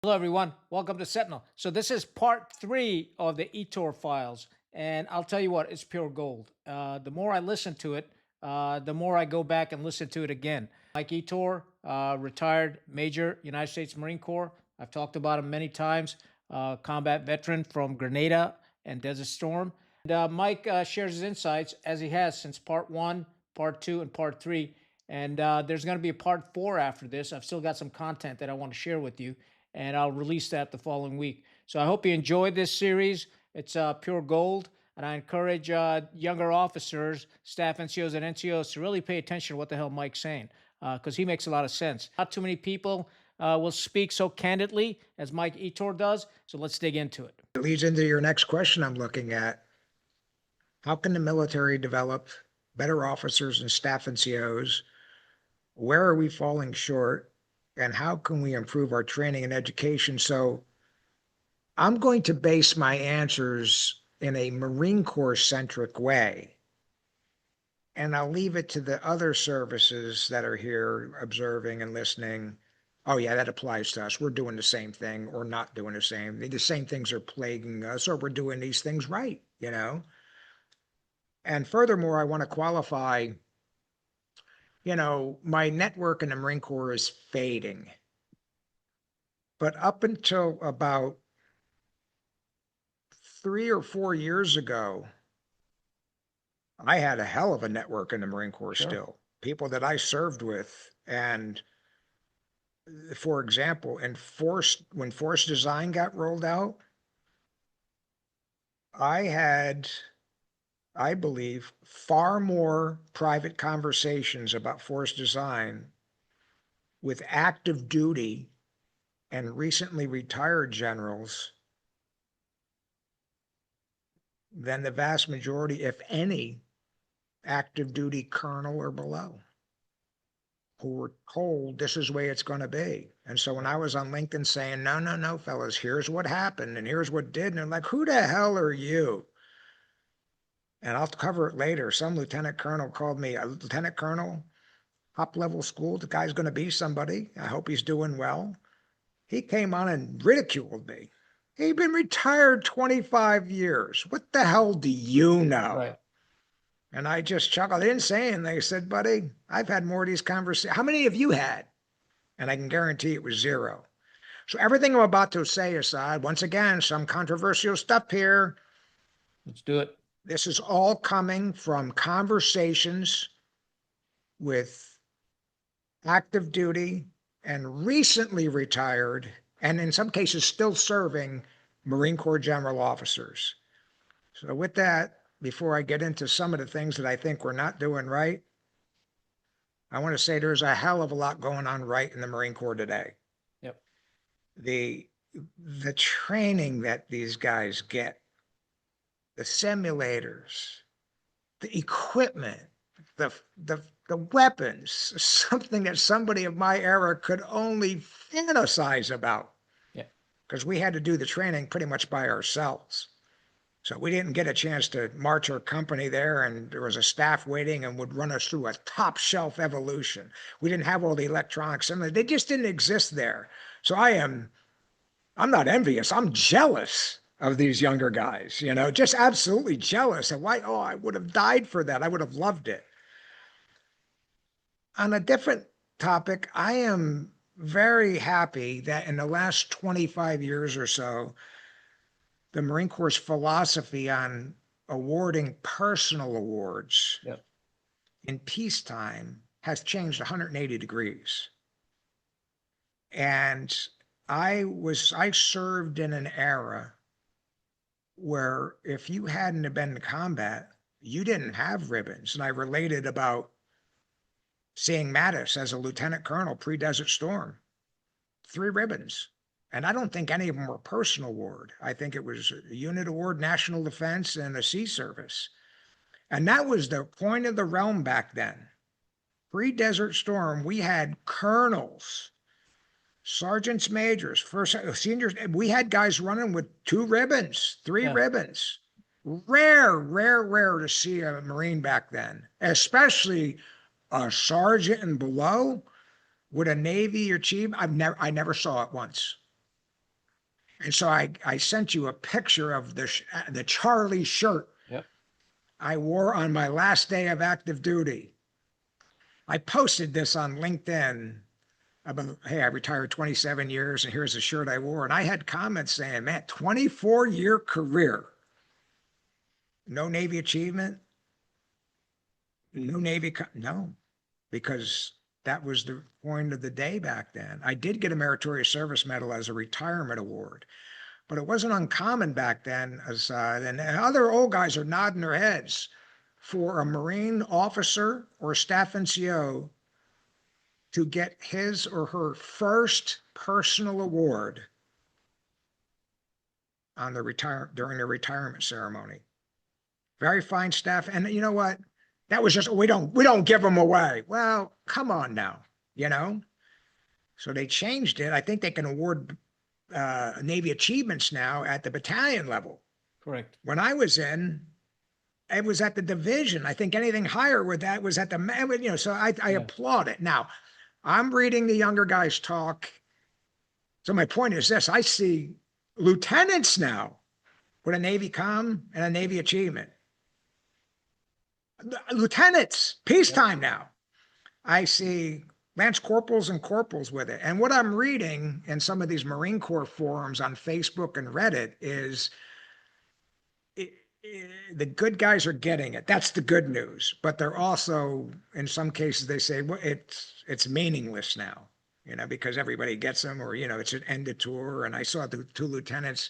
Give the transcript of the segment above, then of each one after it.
Hello, everyone. Welcome to Sentinel. So this is part three of the Ettore Files, and I'll tell you what, it's pure gold. The more I listen to it, the more I go back and listen to it again. Mike Ettore, retired Major, United States Marine Corps. I've talked about him many times. Combat veteran from Grenada and Desert Storm. And Mike shares his insights as he has since part one, part two, and part three. And there's going to be a part four after this. I've still got some content that I want to share with you, and I'll release that the following week. So I hope you enjoyed this series. It's pure gold, and I encourage younger officers, staff NCOs, and NCOs to really pay attention to what the hell Mike's saying, because he makes a lot of sense. Not too many people will speak so candidly as Mike Ettore does, so let's dig into it. It leads into your next question I'm looking at. How can the military develop better officers and staff NCOs? Where are we falling short? And how can we improve our training and education? So I'm going to base my answers in a Marine Corps centric way. And I'll leave it to the other services that are here observing and listening. Oh, yeah, that applies to us. We're doing the same thing or not doing the same. The same things are plaguing us, or we're doing these things right, you know? And furthermore, I want to qualify, my network in the Marine Corps is fading. But up until about 3 or 4 years ago, I had a hell of a network in the Marine Corps Sure. still. People that I served with. And for example, when force design got rolled out, I had, I believe, far more private conversations about force design with active duty and recently retired generals than the vast majority, if any, active duty colonel or below, who were told this is the way it's going to be. And so when I was on LinkedIn saying, no, no, no, fellas, here's what happened and here's what did, and they're like, who the hell are you? And I'll cover it later. Some lieutenant colonel called me a lieutenant colonel, top level school. The guy's going to be somebody. I hope he's doing well. He came on and ridiculed me. He'd been retired 25 years. What the hell do you know? Right. And I just chuckled. They didn't say anything. They said, buddy, I've had more of these conversations. How many have you had? And I can guarantee it was zero. So everything I'm about to say aside, once again, some controversial stuff here. Let's do it. This is all coming from conversations with active duty and recently retired, and in some cases still serving, Marine Corps general officers. So with that, before I get into some of the things that I think we're not doing right, I want to say there's a hell of a lot going on right in the Marine Corps today. Yep. The training that these guys get, the simulators, the equipment, the weapons, something that somebody of my era could only fantasize about. Yeah. Because we had to do the training pretty much by ourselves. So we didn't get a chance to march our company there, and there was a staff waiting and would run us through a top shelf evolution. We didn't have all the electronics, and they just didn't exist there. So I'm not envious. I'm jealous of these younger guys, just absolutely jealous. And why? Oh, I would have died for that. I would have loved it. On a different topic, I am very happy that in the last 25 years or so, the Marine Corps' philosophy on awarding personal awards Yep. in peacetime has changed 180 degrees. And I served in an era where if you hadn't have been in combat, you didn't have ribbons. And I related about seeing Mattis as a lieutenant colonel pre-Desert Storm, 3 ribbons. And I don't think any of them were personal award. I think it was a unit award, national defense, and a sea service. And that was the point of the realm back then. Pre-Desert Storm, we had colonels, sergeants majors, first seniors. We had guys running with 2 ribbons, 3 Yeah. ribbons. Rare to see a Marine back then, especially a sergeant and below with a Navy or chief. I never saw it once. And so I sent you a picture of the Charlie shirt Yep. I wore on my last day of active duty. I posted this on LinkedIn about, hey, I retired 27 years and here's the shirt I wore. And I had comments saying, man, 24-year career, no Navy achievement, no Navy, no, because that was the point of the day back then. I did get a Meritorious Service Medal as a retirement award, but it wasn't uncommon back then. And other old guys are nodding their heads for a Marine officer or staff NCO to get his or her first personal award on during the retirement ceremony. Very fine staff. And you know what? That was just, we don't give them away. Well, come on now, you know? So they changed it. I think they can award Navy achievements now at the battalion level. Correct. When I was in, it was at the division. I think anything higher with that was at the, you know, so I applaud it. Now, I'm reading the younger guys talk. So my point is this, I see lieutenants now with a Navy comm and a Navy achievement. Lieutenants, peacetime now. I see Lance corporals and corporals with it. And what I'm reading in some of these Marine Corps forums on Facebook and Reddit is the good guys are getting it. That's the good news. But they're also, in some cases, they say, well, it's meaningless now, you know, because everybody gets them, or, you know, it's an end of tour. And I saw the two lieutenants,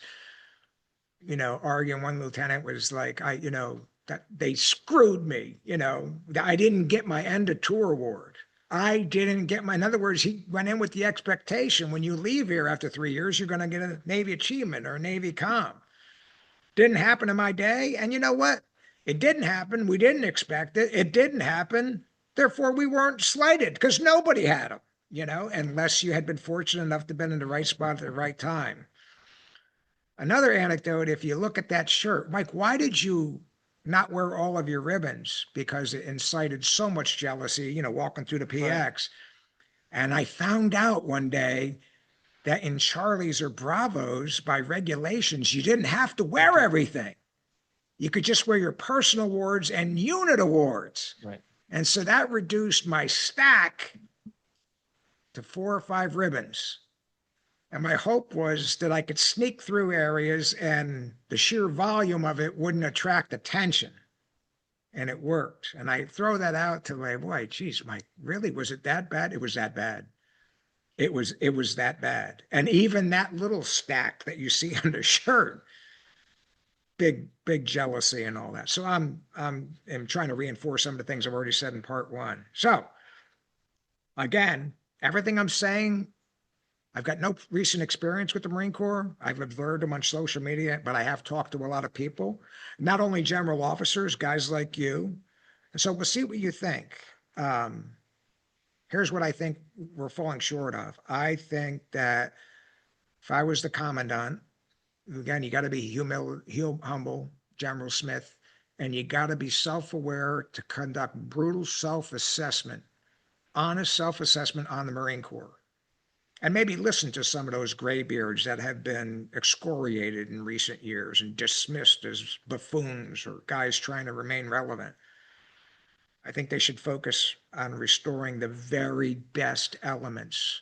you know, arguing. One lieutenant was like, you know, that they screwed me, you know, I didn't get my end of tour award. I didn't get in other words, he went in with the expectation when you leave here after 3 years, you're going to get a Navy achievement or a Navy comm. Didn't happen in my day. And you know what? It didn't happen. We didn't expect it. It didn't happen. Therefore, we weren't slighted because nobody had them, you know, unless you had been fortunate enough to have been in the right spot at the right time. Another anecdote, if you look at that shirt, Mike, why did you not wear all of your ribbons? Because it incited so much jealousy, you know, walking through the PX. Right. And I found out one day that in Charlies or Bravos, by regulations, you didn't have to wear everything. You could just wear your personal awards and unit awards. Right. And so that reduced my stack to 4 or 5 ribbons. And my hope was that I could sneak through areas and the sheer volume of it wouldn't attract attention. And it worked. And I throw that out to like, boy, geez, Mike, really, was it that bad? It was that bad. It was that bad. And even that little stack that you see on the shirt, big jealousy and all that. So I'm trying to reinforce some of the things I've already said in part 1. So again, everything I'm saying, I've got no recent experience with the Marine Corps. I've observed them on social media, but I have talked to a lot of people, not only general officers, guys like you. And so we'll see what you think. Here's what I think we're falling short of. I think that if I was the commandant, again, you got to be humble, General Smith, and you got to be self-aware to conduct brutal self-assessment, honest self-assessment on the Marine Corps. And maybe listen to some of those graybeards that have been excoriated in recent years and dismissed as buffoons or guys trying to remain relevant. I think they should focus on restoring the very best elements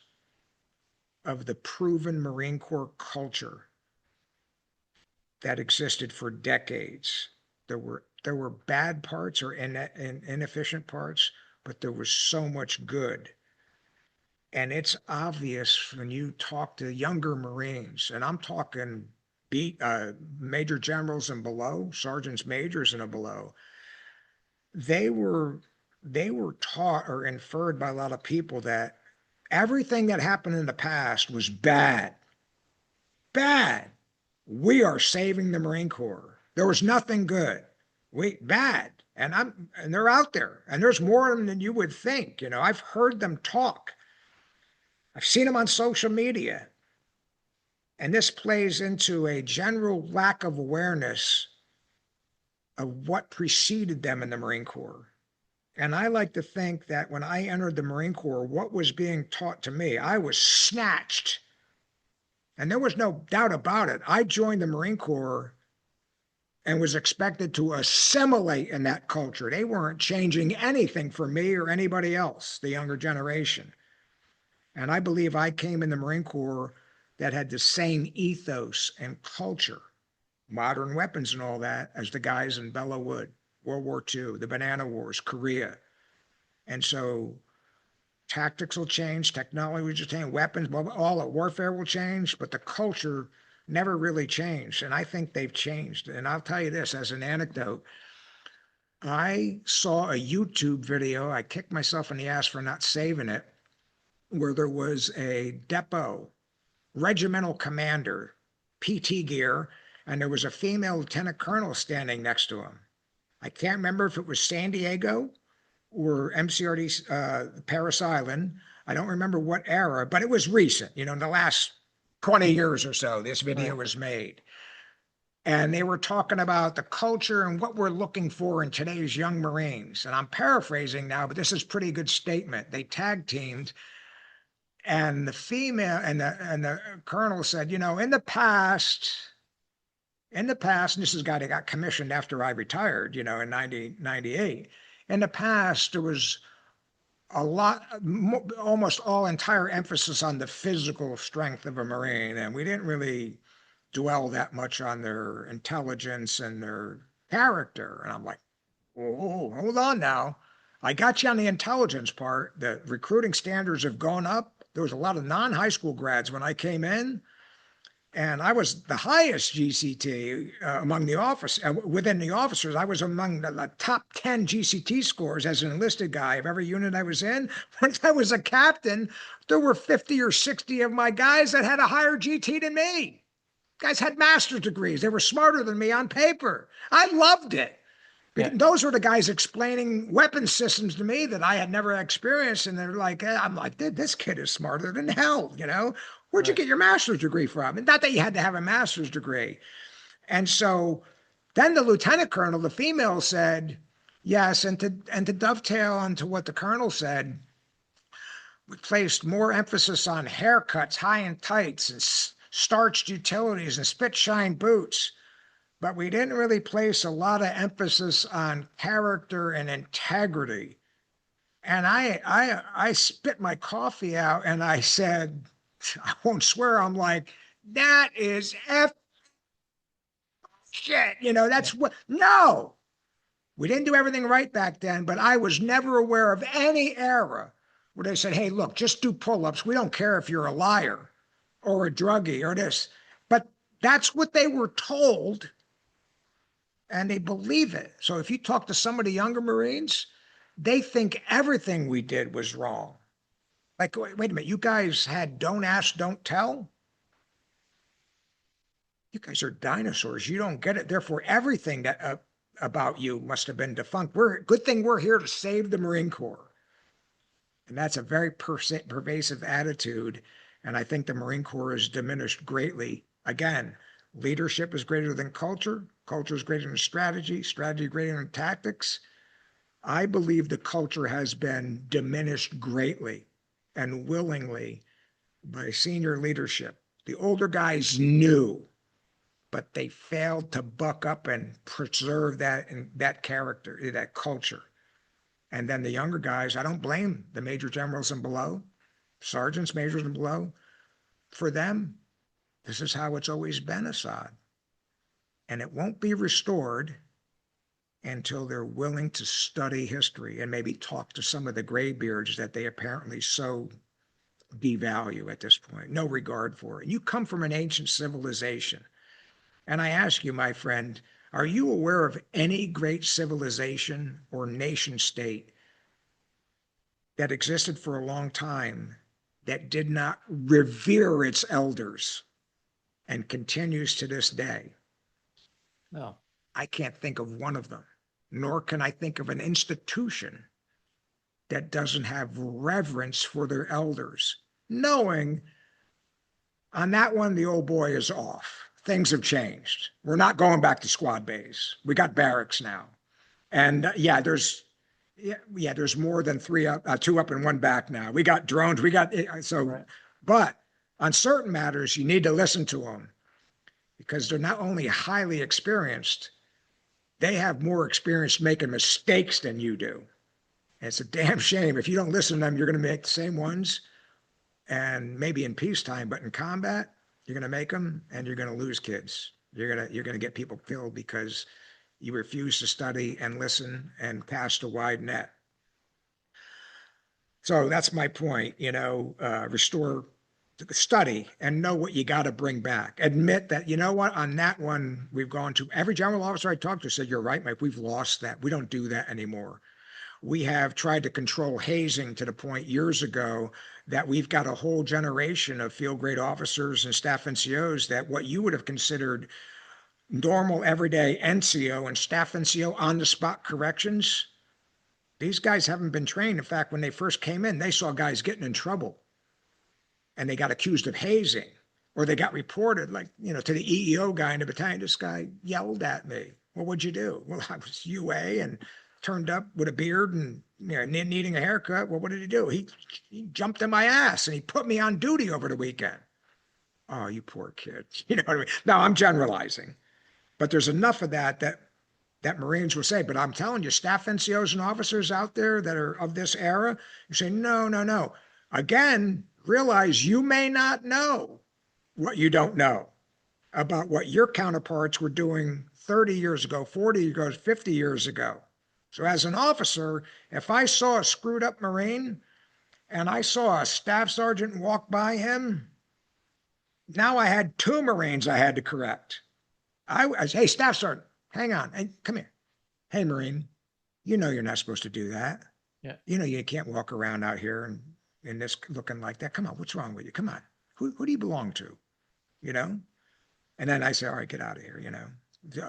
of the proven Marine Corps culture that existed for decades. There were bad parts or inefficient parts, but there was so much good. And it's obvious when you talk to younger Marines, and I'm talking major generals and below, sergeants majors and below, they were taught or inferred by a lot of people that everything that happened in the past was bad. We are saving the Marine Corps. There was nothing good. Bad. And they're out there, and there's more of them than you would think. You know, I've heard them talk. I've seen them on social media. And this plays into a general lack of awareness of what preceded them in the Marine Corps. And I like to think that when I entered the Marine Corps, what was being taught to me, I was snatched. And there was no doubt about it. I joined the Marine Corps and was expected to assimilate in that culture. They weren't changing anything for me or anybody else, the younger generation. And I believe I came in the Marine Corps that had the same ethos and culture, modern weapons and all that, as the guys in Belleau Wood, World War II, the Banana Wars, Korea. And so tactics will change, technology will change, weapons, all the warfare will change, but the culture never really changed. And I think they've changed. And I'll tell you this as an anecdote. I saw a YouTube video. I kicked myself in the ass for not saving it, where there was a depot regimental commander, PT gear, and there was a female lieutenant colonel standing next to him. I can't remember if it was San Diego or MCRD Paris Island. I don't remember what era, but it was recent, in the last 20 years or so, this video was made. And they were talking about the culture and what we're looking for in today's young Marines. And I'm paraphrasing now, but this is a pretty good statement. They tag teamed, and the female and the colonel said, in the past, and this is a guy that got commissioned after I retired, in 1998. In the past, there was a lot, almost all entire emphasis on the physical strength of a Marine, and we didn't really dwell that much on their intelligence and their character. And I'm like, oh, hold on now. I got you on the intelligence part. The recruiting standards have gone up. There was a lot of non-high school grads when I came in, and I was the highest GCT among the officers. Within the officers, I was among the top 10 GCT scores as an enlisted guy of every unit I was in. Once I was a captain, there were 50 or 60 of my guys that had a higher GT than me. Guys had master's degrees. They were smarter than me on paper. I loved it. Yeah. Those were the guys explaining weapon systems to me that I had never experienced. And they're like, I'm like, this kid is smarter than hell, Where'd you get your master's degree from? And not that you had to have a master's degree. And so then the lieutenant colonel, the female, said, yes, and to dovetail onto what the colonel said, we placed more emphasis on haircuts, high and tights, and starched utilities and spit shine boots. But we didn't really place a lot of emphasis on character and integrity. And I spit my coffee out and I said, I won't swear, I'm like, that is F shit. That's what, no. We didn't do everything right back then, but I was never aware of any era where they said, hey, look, just do pull-ups. We don't care if you're a liar or a druggie or this. But that's what they were told. And they believe it. So if you talk to some of the younger Marines, they think everything we did was wrong. Like, wait a minute, you guys had don't ask, don't tell? You guys are dinosaurs. You don't get it. Therefore, everything that about you must have been defunct. Good thing we're here to save the Marine Corps. And that's a very pervasive attitude. And I think the Marine Corps is diminished greatly. Again, leadership is greater than culture. Culture is greater than strategy. Strategy greater than tactics. I believe the culture has been diminished greatly and willingly by senior leadership. The older guys knew, but they failed to buck up and preserve that character, that culture. And then the younger guys, I don't blame the major generals and below, sergeants, majors and below. For them, this is how it's always been, Assad. And it won't be restored until they're willing to study history and maybe talk to some of the graybeards that they apparently so devalue at this point, no regard for it. You come from an ancient civilization. And I ask you, my friend, are you aware of any great civilization or nation state that existed for a long time that did not revere its elders and continues to this day? No. I can't think of one of them, nor can I think of an institution that doesn't have reverence for their elders, knowing on that one, the old boy is off. Things have changed. We're not going back to squad bays. We got barracks now. And there's more than two up and one back now. We got drones. Right. But On certain matters, you need to listen to them because they're not only highly experienced, they have more experience making mistakes than you do. And it's a damn shame. If you don't listen to them, you're going to make the same ones. And maybe in peacetime, but in combat, you're going to make them and you're going to lose kids. You're going to get people killed because you refuse to study and listen and cast a wide net. So that's my point, restore the study and know what you got to bring back. Admit that, you know what, on that one, we've gone to every general officer I talked to said, you're right, Mike, we've lost that. We don't do that anymore. We have tried to control hazing to the point years ago that we've got a whole generation of field grade officers and staff NCOs that what you would have considered normal everyday NCO and staff NCO on the spot corrections, these guys haven't been trained. In fact, when they first came in, they saw guys getting in trouble and they got accused of hazing, or they got reported to the EEO guy in the battalion. This guy yelled at me. Well, what'd you do? Well, I was UA and turned up with a beard and needing a haircut. Well, what did he do? He jumped in my ass and he put me on duty over the weekend. Oh, you poor kid. You know what I mean? Now I'm generalizing, but there's enough of that Marines will say. But I'm telling you, staff NCOs and officers out there that are of this era, you say, no. Again, realize you may not know what you don't know about what your counterparts were doing 30 years ago, 40 years ago, 50 years ago. So as an officer, if I saw a screwed up Marine and I saw a staff sergeant walk by him, now I had 2 Marines I had to correct. I was, hey, staff sergeant, hang on. Hey, come here. Hey, Marine, you know you're not supposed to do that. Yeah. You know you can't walk around out here and in this looking like that. Come on, what's wrong with you? Come on. Who do you belong to? And then I say, all right, get out of here,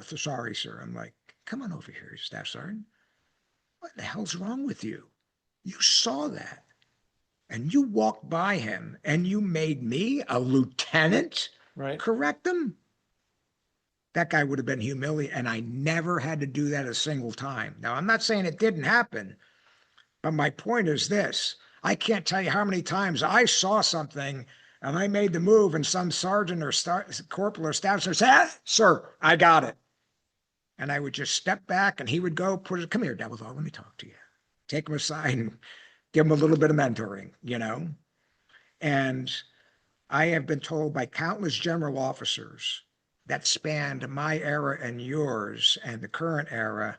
Sorry, sir. I'm like, come on over here, staff sergeant. What the hell's wrong with you? You saw that. And you walked by him and you made me, a lieutenant, correct him? That guy would have been humiliated, and I never had to do that a single time. Now, I'm not saying it didn't happen, but my point is this. I can't tell you how many times I saw something and I made the move and some sergeant or corporal or staff sergeant said, sir, I got it. And I would just step back and he would go, come here, Devil, let me talk to you. Take him aside and give him a little bit of mentoring, And I have been told by countless general officers that spanned my era and yours and the current era,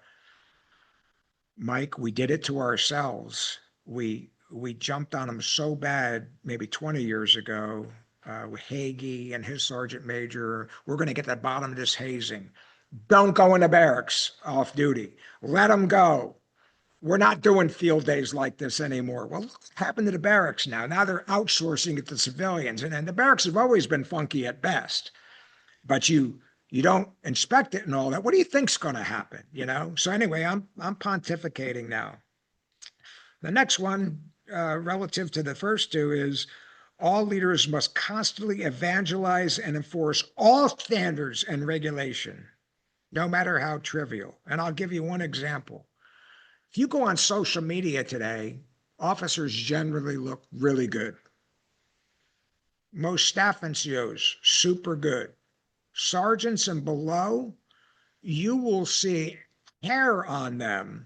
Mike, we did it to ourselves. We jumped on them so bad maybe 20 years ago with Hagee and his sergeant major. We're going to get to the bottom of this hazing. Don't go into barracks off duty. Let them go. We're not doing field days like this anymore. Well, look what happened to the barracks now. Now they're outsourcing it to civilians. And the barracks have always been funky at best. But you don't inspect it and all that. What do you think's going to happen? So anyway, I'm pontificating now. The next one, relative to the first 2, is all leaders must constantly evangelize and enforce all standards and regulation, no matter how trivial. And I'll give you one example. If you go on social media today, officers generally look really good. Most staff NCOs, super good. Sergeants and below, you will see hair on them.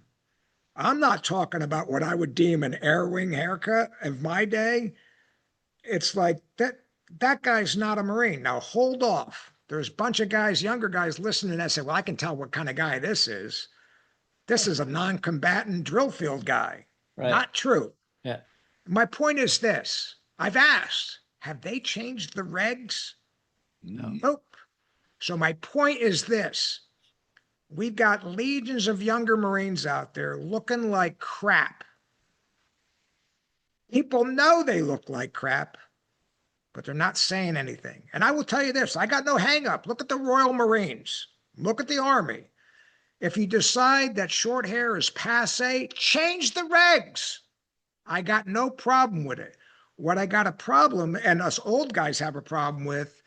I'm not talking about what I would deem an air wing haircut of my day. It's like that guy's not a Marine. Now hold off. There's a bunch of guys, younger guys listening that say, well, I can tell what kind of guy this is. This is a non-combatant drill field guy. Right. Not true. Yeah. My point is this. I've asked, have they changed the regs? No. Nope. So my point is this. We've got legions of younger Marines out there looking like crap. People know they look like crap, but they're not saying anything. And I will tell you this, I got no hang up. Look at the Royal Marines. Look at the Army. If you decide that short hair is passé, change the regs. I got no problem with it. What I got a problem, and us old guys have a problem with,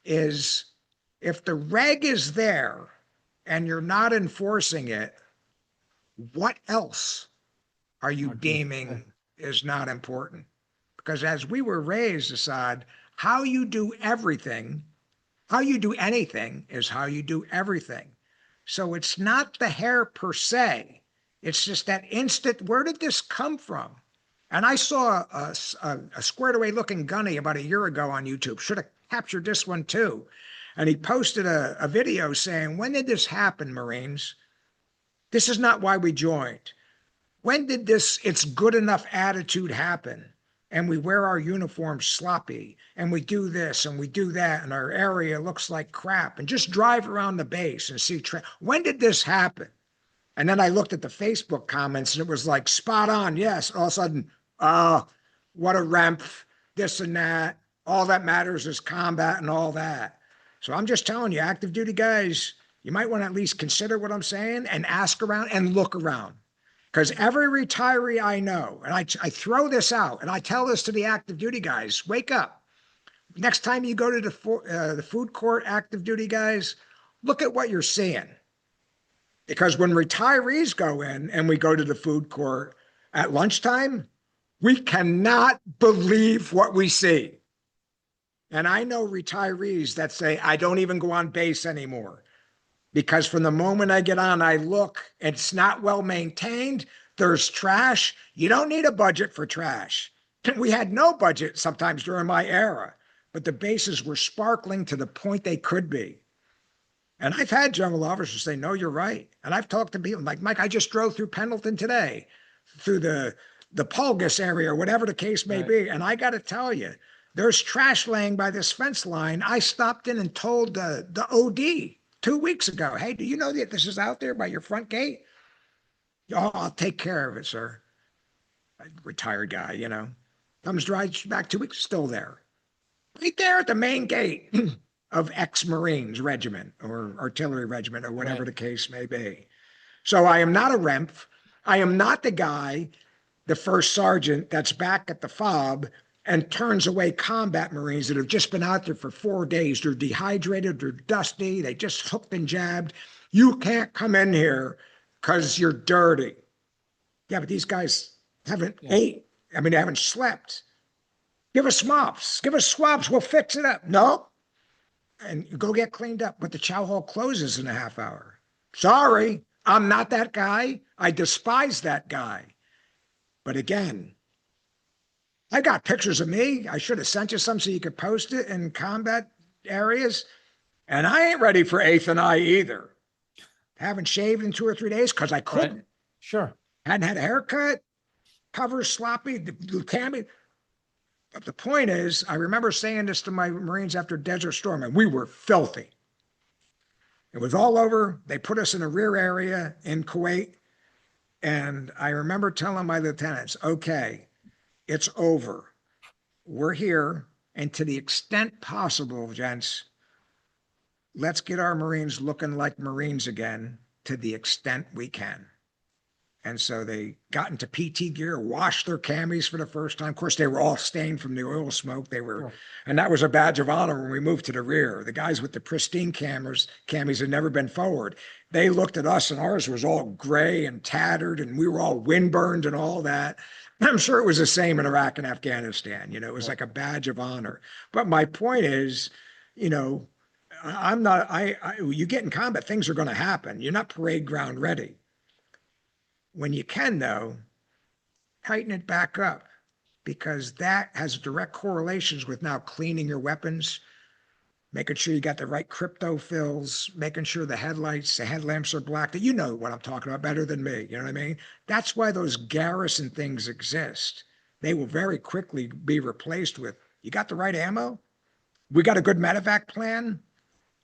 is if the reg is there and you're not enforcing it, what else are you deeming is not important? Because as we were raised, Assad, how you do everything, how you do anything is how you do everything. So it's not the hair per se. It's just that instant, where did this come from? And I saw a squared away looking gunny about a year ago on YouTube. Should have captured this one too. And he posted a video saying, when did this happen, Marines? This is not why we joined. When did this it's good enough attitude happen? And we wear our uniforms sloppy, and we do this and we do that, and our area looks like crap, and just drive around the base and see. When did this happen? And then I looked at the Facebook comments, and it was like spot on. Yes. All of a sudden, what a remph, this and that. All that matters is combat and all that. So I'm just telling you, active duty guys, you might want to at least consider what I'm saying and ask around and look around. Because every retiree I know, and I throw this out, and I tell this to the active duty guys, wake up. Next time you go to the food court, active duty guys, look at what you're seeing. Because when retirees go in and we go to the food court at lunchtime, we cannot believe what we see. And I know retirees that say, I don't even go on base anymore. Because from the moment I get on, I look, it's not well maintained. There's trash. You don't need a budget for trash. We had no budget sometimes during my era, but the bases were sparkling to the point they could be. And I've had general officers say, no, you're right. And I've talked to people like, Mike, I just drove through Pendleton today, through the Pulgus area, or whatever the case may be. And I got to tell you, there's trash laying by this fence line. I stopped in and told the OD 2 weeks ago, hey, do you know that this is out there by your front gate? Oh, I'll take care of it, sir. A retired guy, you know. Comes right back 2 weeks, still there. Right there at the main gate of ex-Marines regiment or artillery regiment or whatever the case may be. So I am not a remph. I am not the guy, the first sergeant that's back at the FOB and turns away combat Marines that have just been out there for 4 days. They're dehydrated, they're dusty, they just hooked and jabbed. You can't come in here because you're dirty. Yeah, but these guys haven't ate. I mean, they haven't slept. Give us mops, give us swabs, we'll fix it up. No. And you go get cleaned up, but the chow hall closes in a half hour. Sorry, I'm not that guy. I despise that guy. But again, I got pictures of me. I should have sent you some so you could post it in combat areas. And I ain't ready for 8th and I either. Haven't shaved in 2 or 3 days because I couldn't. Right. Sure. Hadn't had a haircut, covers sloppy, the cami. But the point is, I remember saying this to my Marines after Desert Storm, and we were filthy. It was all over. They put us in a rear area in Kuwait. And I remember telling my lieutenants, okay, it's over. We're here. And to the extent possible, gents, let's get our Marines looking like Marines again to the extent we can. And so they got into PT gear, washed their camis for the first time. Of course, they were all stained from the oil smoke. They were, and that was a badge of honor when we moved to the rear. The guys with the pristine camis had never been forward. They looked at us and ours was all gray and tattered and we were all windburned and all that. I'm sure it was the same in Iraq and Afghanistan. You know, it was like a badge of honor. But my point is, you know, you get in combat, things are going to happen. You're not parade ground ready. When you can, though, tighten it back up because that has direct correlations with now cleaning your weapons, making sure you got the right crypto fills, making sure the headlights, the headlamps are black. You know what I'm talking about better than me. You know what I mean? That's why those garrison things exist. They will very quickly be replaced with, you got the right ammo? We got a good medevac plan?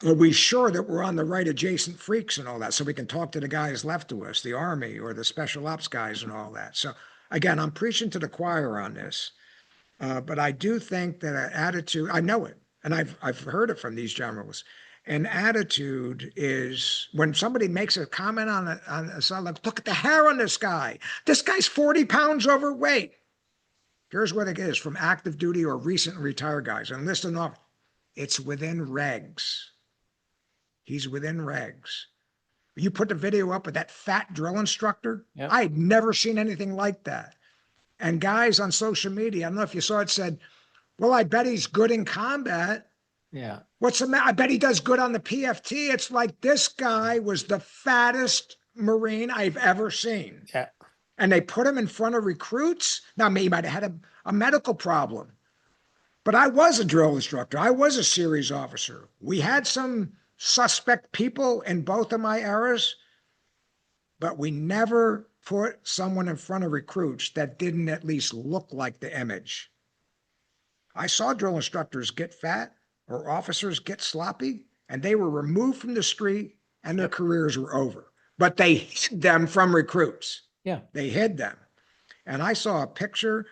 Are we sure that we're on the right adjacent freaks and all that so we can talk to the guys left to us, the Army or the special ops guys and all that? So again, I'm preaching to the choir on this, but I do think that an attitude, I know it, and I've heard it from these generals. An attitude is when somebody makes a comment on a side, like, look at the hair on this guy. This guy's 40 pounds overweight. Here's what it is from active duty or recent retired guys. And listen off, it's within regs. He's within regs. You put the video up of that fat drill instructor. Yep. I had never seen anything like that. And guys on social media, I don't know if you saw it, said, Well, I bet he's good in combat. Yeah. What's the matter? I bet he does good on the PFT. It's like this guy was the fattest Marine I've ever seen. Yeah. And they put him in front of recruits. Now, he might have had a medical problem, but I was a drill instructor. I was a series officer. We had some suspect people in both of my eras, but we never put someone in front of recruits that didn't at least look like the image. I saw drill instructors get fat or officers get sloppy, and they were removed from the street and their careers were over. But they hid them from recruits. Yeah. They hid them. And I saw a picture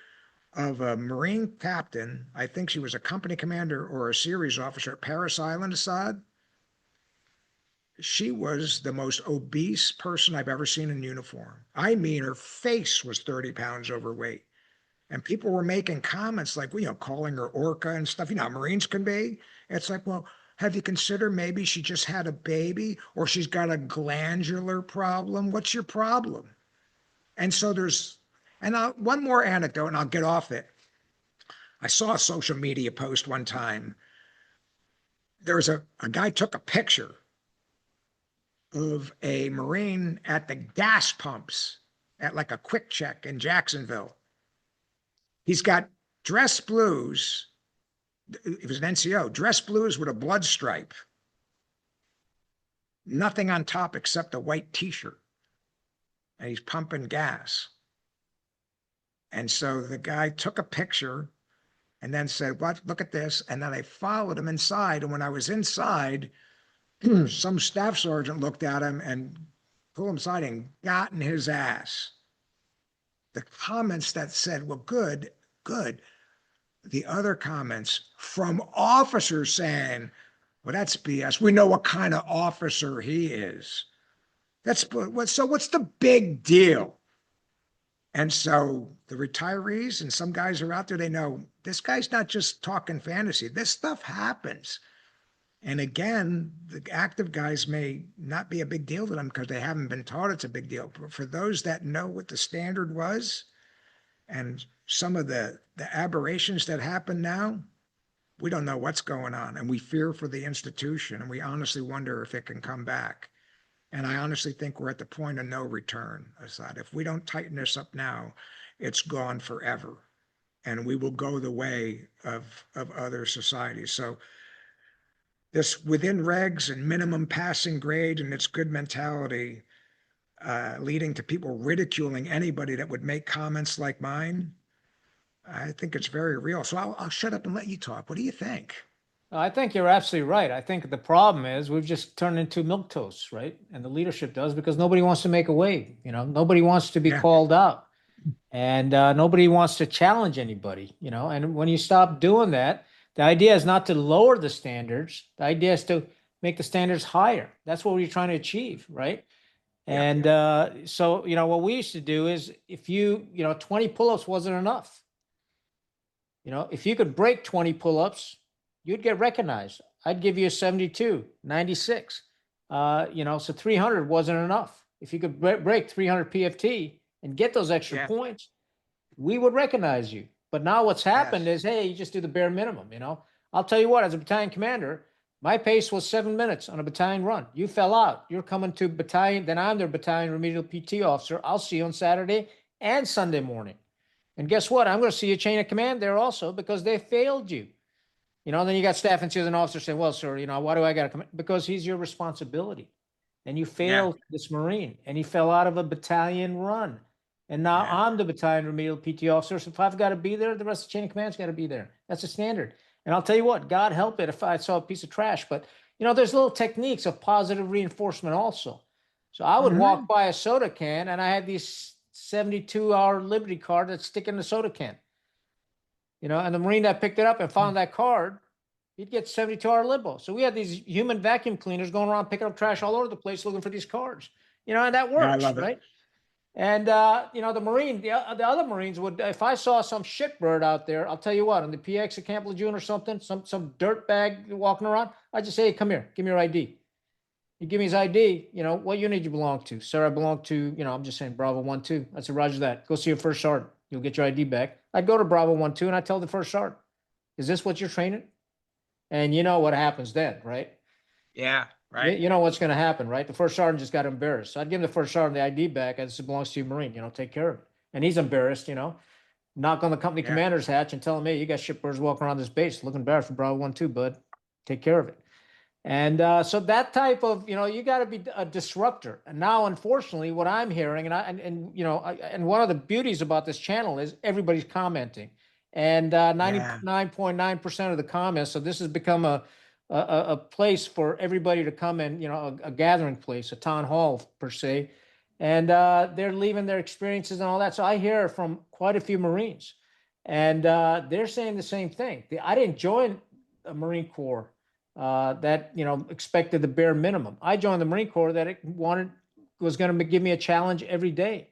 of a Marine captain. I think she was a company commander or a series officer at Paris Island, Assad. She was the most obese person I've ever seen in uniform. I mean, her face was 30 pounds overweight. And people were making comments like, calling her orca and stuff. You know how Marines can be. It's like, well, have you considered maybe she just had a baby or she's got a glandular problem? What's your problem? And so one more anecdote and I'll get off it. I saw a social media post one time. There was a guy took a picture of a Marine at the gas pumps at like a quick check in Jacksonville. He's got dress blues. It was an NCO, dress blues with a blood stripe. Nothing on top except a white t-shirt. And he's pumping gas. And so the guy took a picture and then said, "What? Look at this." And then I followed him inside. And when I was inside, some staff sergeant looked at him and pulled him aside and got in his ass. The comments that said, "Well, good. The other comments from officers saying, "Well, that's BS. We know what kind of officer he is." So what's the big deal? And so the retirees and some guys are out there, they know this guy's not just talking fantasy. This stuff happens. And again, the active guys may not be a big deal to them because they haven't been taught it's a big deal. But for those that know what the standard was and some of the aberrations that happen now, we don't know what's going on. And we fear for the institution. And we honestly wonder if it can come back. And I honestly think we're at the point of no return, Assad. If we don't tighten this up now, it's gone forever. And we will go the way of other societies. So this within regs and minimum passing grade and its good mentality leading to people ridiculing anybody that would make comments like mine, I think it's very real. So I'll shut up and let you talk. What do you think? I think you're absolutely right. I think the problem is we've just turned into milquetoast, right? And the leadership does because nobody wants to make a wave. Nobody wants to be called out, and nobody wants to challenge anybody. And when you stop doing that, the idea is not to lower the standards. The idea is to make the standards higher. That's what we're trying to achieve, right? And so what we used to do is if 20 pull-ups wasn't enough. If you could break 20 pull-ups, you'd get recognized. I'd give you a 72, 96. So 300 wasn't enough. If you could break 300 PFT and get those extra points, we would recognize you. But now what's happened is, hey, you just do the bare minimum. I'll tell you what, as a battalion commander, my pace was 7 minutes on a battalion run. You fell out. You're coming to battalion, then I'm their battalion remedial PT officer. I'll see you on Saturday and Sunday morning. And guess what? I'm going to see a chain of command there also because they failed you. Then you got staff and an officer saying, "Well, sir, why do I got to come?" Because he's your responsibility. And you failed this Marine and he fell out of a battalion run. And now I'm the battalion remedial PT officer. So if I've got to be there, the rest of the chain of command's got to be there. That's the standard. And I'll tell you what, God help it if I saw a piece of trash. But, there's little techniques of positive reinforcement also. So I would walk by a soda can and I had these 72-hour Liberty card that's sticking in the soda can. And the Marine that picked it up and found that card, he'd get 72-hour limbo. So we had these human vacuum cleaners going around picking up trash all over the place looking for these cards. And that works, I love it. right? And, the Marine, the other Marines would, if I saw some shitbird out there, I'll tell you what, on the PX at Camp Lejeune or something, some dirt bag walking around, I just say, "Hey, come here, give me your ID." You give me his ID, what unit you belong to? "Sir, I belong to, I'm just saying Bravo 1-2. I said, "Roger that. Go see your first sergeant. You'll get your ID back." I'd go to Bravo 1-2 and I'd tell the first sergeant, Is this what you're training? And you know what happens then, right? Yeah, You, right. you know what's going to happen, right? The first sergeant just got embarrassed. So I'd give him the first sergeant the ID back. This belongs to you, Marine. Take care of it. And he's embarrassed. Knock on the company Yeah, commander's hatch and tell him, hey, you got shipbirds walking around this base looking bad for Bravo 1-2, bud. Take care of it. And so that type of, you got to be a disruptor. And now, unfortunately, what I'm hearing, and one of the beauties about this channel is everybody's commenting, and yeah, 99.9% of the comments. So this has become a place for everybody to come in, a gathering place, a town hall per se, and they're leaving their experiences and all that. So I hear from quite a few Marines, and they're saying the same thing. I didn't join a Marine Corps that expected the bare minimum. I joined the Marine Corps that it was going to give me a challenge every day,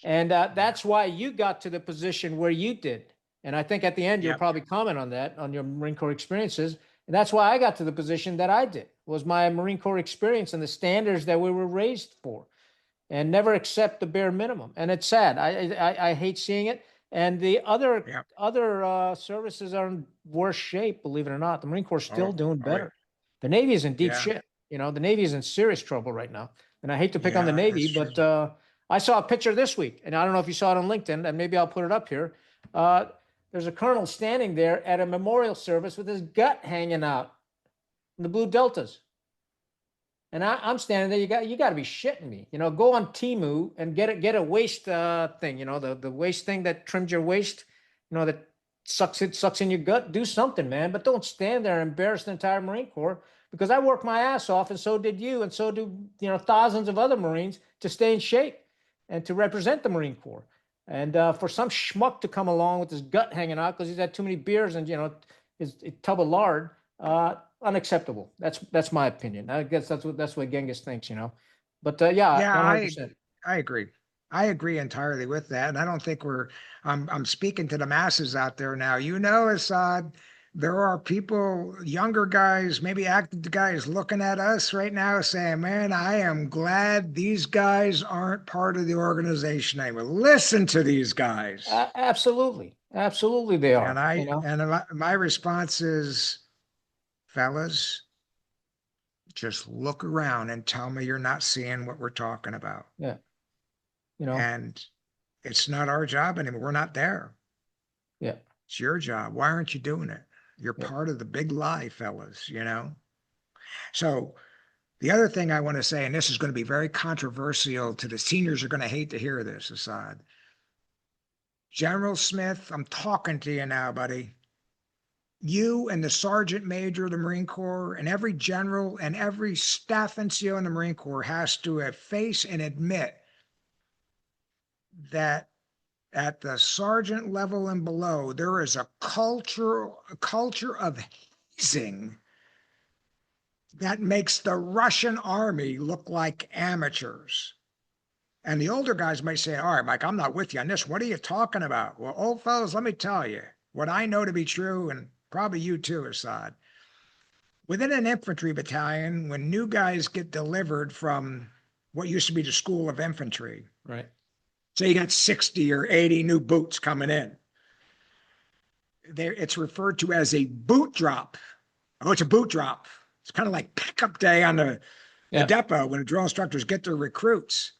and yeah, that's why you got to the position where you did. And I think at the end you'll yep, probably comment on that on your Marine Corps experiences. And that's why I got to the position that I did was my Marine Corps experience and the standards that we were raised for and never accept the bare minimum. And it's sad. I hate seeing it. And the other yep. other services are in worse shape, believe it or not. The Marine Corps is still Oh, doing oh, yeah, better. The Navy is in deep yeah, shit. The Navy is in serious trouble right now. And I hate to pick on the yeah, Navy, that's true. but I saw a picture this week, and I don't know if you saw it on LinkedIn, and maybe I'll put it up here. Uh, there's a colonel standing there at a memorial service with his gut hanging out in the Blue Deltas. And I'm standing there. You got to be shitting me. Go on Timu and get a waist thing. The waist thing that trims your waist. That sucks in your gut. Do something, man. But don't stand there and embarrass the entire Marine Corps because I worked my ass off, and so did you, and so do thousands of other Marines to stay in shape and to represent the Marine Corps. And for some schmuck to come along with his gut hanging out because he's had too many beers and his tub of lard. Unacceptable. That's my opinion. I guess that's what Genghis thinks. But yeah, Yeah, 100%. I agree. I agree entirely with that. And I don't think I'm speaking to the masses out there now. Assad, there are people, younger guys, maybe active guys looking at us right now saying, man, I am glad these guys aren't part of the organization anymore. Listen to these guys. Absolutely, absolutely, they And are. I and my response is, fellas, just look around and tell me you're not seeing what we're talking about. Yeah, you know, And it's not our job anymore. We're not there. yeah, It's your job. Why aren't you doing it? You're yeah, part of the big lie, fellas. So the other thing I want to say, and this is going to be very controversial to the seniors are going to hate to hear this, Assad. General Smith, I'm talking to you now, buddy. You and the Sergeant Major of the Marine Corps and every general and every staff NCO in the Marine Corps has to face and admit that at the sergeant level and below, there is a culture of hazing that makes the Russian army look like amateurs. And the older guys may say, all right, Mike, I'm not with you on this. What are you talking about? Well, old fellas, let me tell you what I know to be true, and probably you too, Assad. Within an infantry battalion, when new guys get delivered from what used to be the School of Infantry, right. so you got 60 or 80 new boots coming in. It's referred to as a boot drop. Oh, it's a boot drop. It's kind of like pickup day on the Yeah, depot when the drill instructors get their recruits.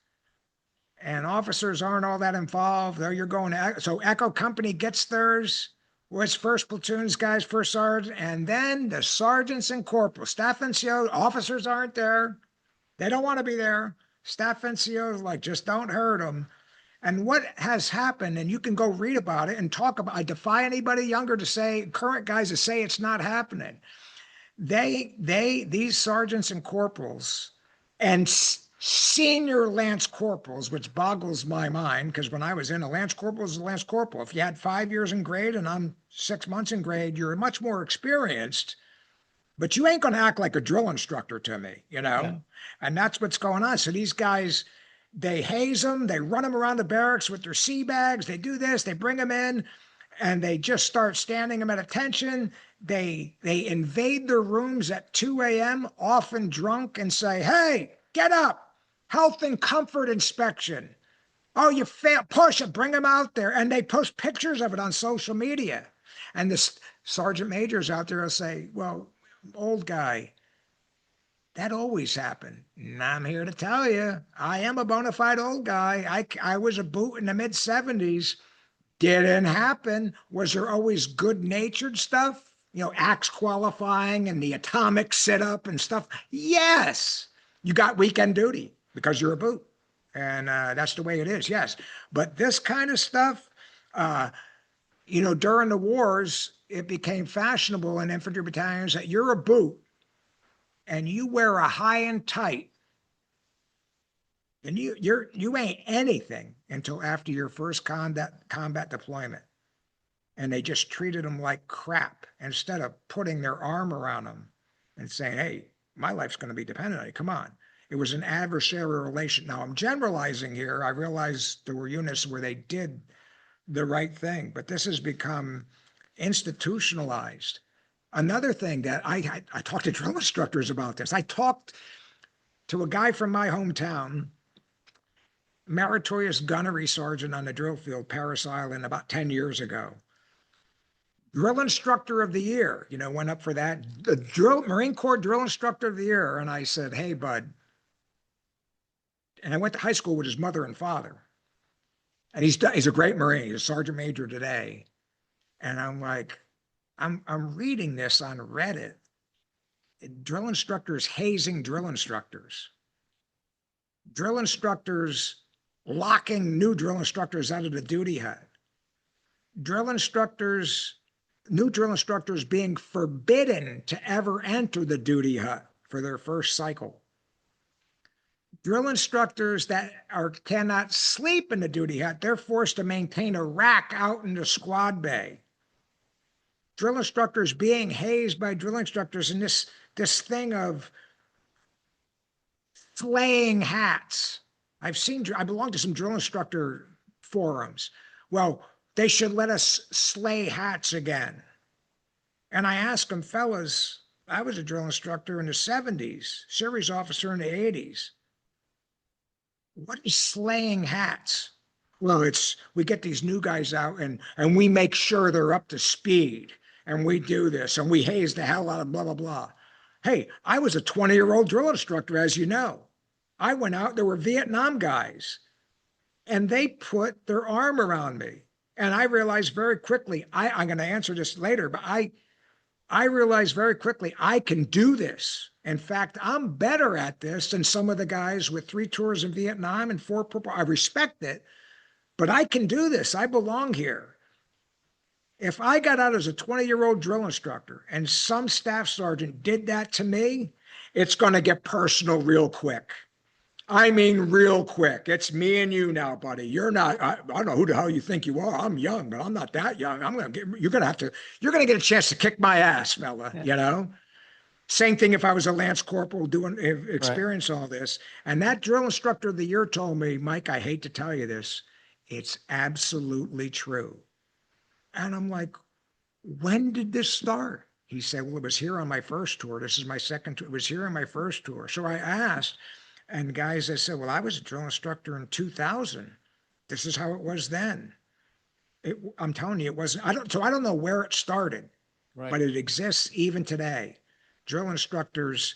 And officers aren't all that involved. Though you're going to so Echo Company gets theirs. Was first platoons guys, first sergeant, and then the sergeants and corporals, staff NCO, officers aren't there. They don't want to be there. Staff NCOs like just don't hurt them. And what has happened, and you can go read about it and talk about, I defy anybody younger to say, current guys to say it's not happening. These sergeants and corporals and senior lance corporals, which boggles my mind, because when I was in, a lance corporal was a lance corporal. If you had 5 years in grade and I'm 6 months in grade, you're much more experienced, but you ain't going to act like a drill instructor to me, yeah, And that's what's going on. So these guys, they haze them, they run them around the barracks with their sea bags, they do this, they bring them in, and they just start standing them at attention. They invade their rooms at 2 a.m., often drunk, and say, hey, get up, health and comfort inspection. Oh, you fail, push it, bring them out there. And they post pictures of it on social media. And sergeant majors out there will say, well, old guy, that always happened. And I'm here to tell you, I am a bona fide old guy. I was a boot in the mid 70s. Didn't happen. Was there always good natured stuff? You know, axe qualifying and the atomic sit up and stuff. Yes. You got weekend duty because you're a boot. And that's the way it is. Yes. But this kind of stuff, you know, during the wars, it became fashionable in infantry battalions that you're a boot and you wear a high and tight, and you ain't anything until after your first combat deployment. And they just treated them like crap instead of putting their arm around them and saying, hey, my life's going to be dependent on you. Come on. It was an adversarial relation. Now I'm generalizing here. I realize there were units where they did the right thing, but this has become institutionalized. Another thing that I talked to drill instructors about this. I talked to a guy from my hometown, meritorious gunnery sergeant on the drill field, Paris Island, about 10 years ago. Drill instructor of the year, you know, went up for that. The Marine Corps drill instructor of the year. And I said, hey, bud. And I went to high school with his mother and father. And he's a great Marine. He's a sergeant major today. And I'm like, I'm reading this on Reddit. Drill instructors hazing drill instructors. Drill instructors locking new drill instructors out of the duty hut. New drill instructors being forbidden to ever enter the duty hut for their first cycle. Drill instructors that cannot sleep in the duty hut, they're forced to maintain a rack out in the squad bay. Drill instructors being hazed by drill instructors in this thing of slaying hats. I belong to some drill instructor forums. Well, they should let us slay hats again. And I asked them, fellas, I was a drill instructor in the 70s, series officer in the 80s. What is slaying hats? Well, we get these new guys out and we make sure they're up to speed. And we do this and we haze the hell out of blah, blah, blah. Hey, I was a 20-year-old drill instructor, as you know. I went out, there were Vietnam guys, and they put their arm around me. And I realized very quickly, I'm going to answer this later, but I realized very quickly I can do this. In fact, I'm better at this than some of the guys with 3 tours in Vietnam and 4 purple. I respect it, but I can do this. I belong here. If I got out as a 20-year-old drill instructor and some staff sergeant did that to me, it's going to get personal real quick. I mean, real quick. It's me and you now, buddy. You're not, I don't know who the hell you think you are. I'm young, but I'm not that young. You're going to get a chance to kick my ass, fella, you know? Same thing if I was a Lance Corporal experience all this. And that drill instructor of the year told me, Mike, I hate to tell you this, it's absolutely true. And I'm like, when did this start? He said, well, it was here on my first tour. This is my second tour. It was here on my first tour. So I asked, and guys, I said, well, I was a drill instructor in 2000. This is how it was then. I'm telling you, it wasn't. I don't know where it started, but it exists even today. Drill instructors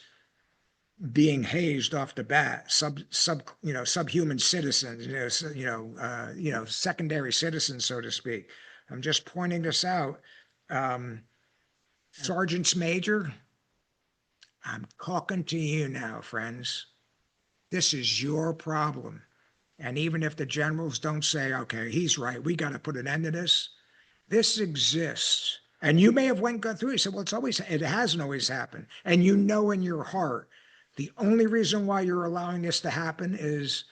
being hazed off the bat, subhuman citizens, secondary citizens, so to speak. I'm just pointing this out. Sergeants Major, I'm talking to you now, friends. This is your problem. And even if the generals don't say, okay, he's right, we got to put an end to this, this exists. And you may have gone through it. You said, well, it hasn't always happened. And you know in your heart, the only reason why you're allowing this to happen is,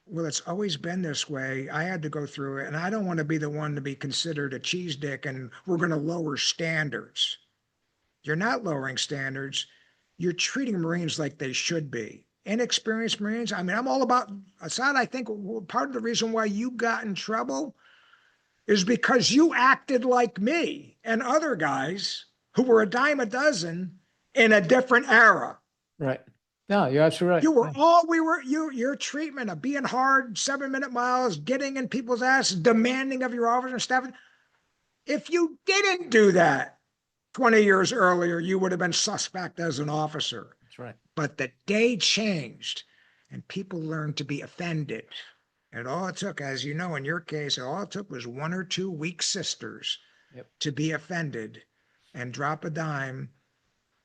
well, it's always been this way. I had to go through it. And I don't want to be the one to be considered a cheese dick and we're going to lower standards. You're not lowering standards. You're treating Marines like they should be. Inexperienced Marines. I mean, I'm all about Assad. I think part of the reason why you got in trouble is because you acted like me and other guys who were a dime a dozen in a different era. Right. No, you're absolutely right. You were your treatment of being hard, 7-minute miles, getting in people's asses, demanding of your officers and staff. If you didn't do that 20 years earlier, you would have been suspect as an officer. That's right. But the day changed and people learned to be offended. And all it took, as you know, in your case, all it took was one or two weak sisters Yep. to be offended and drop a dime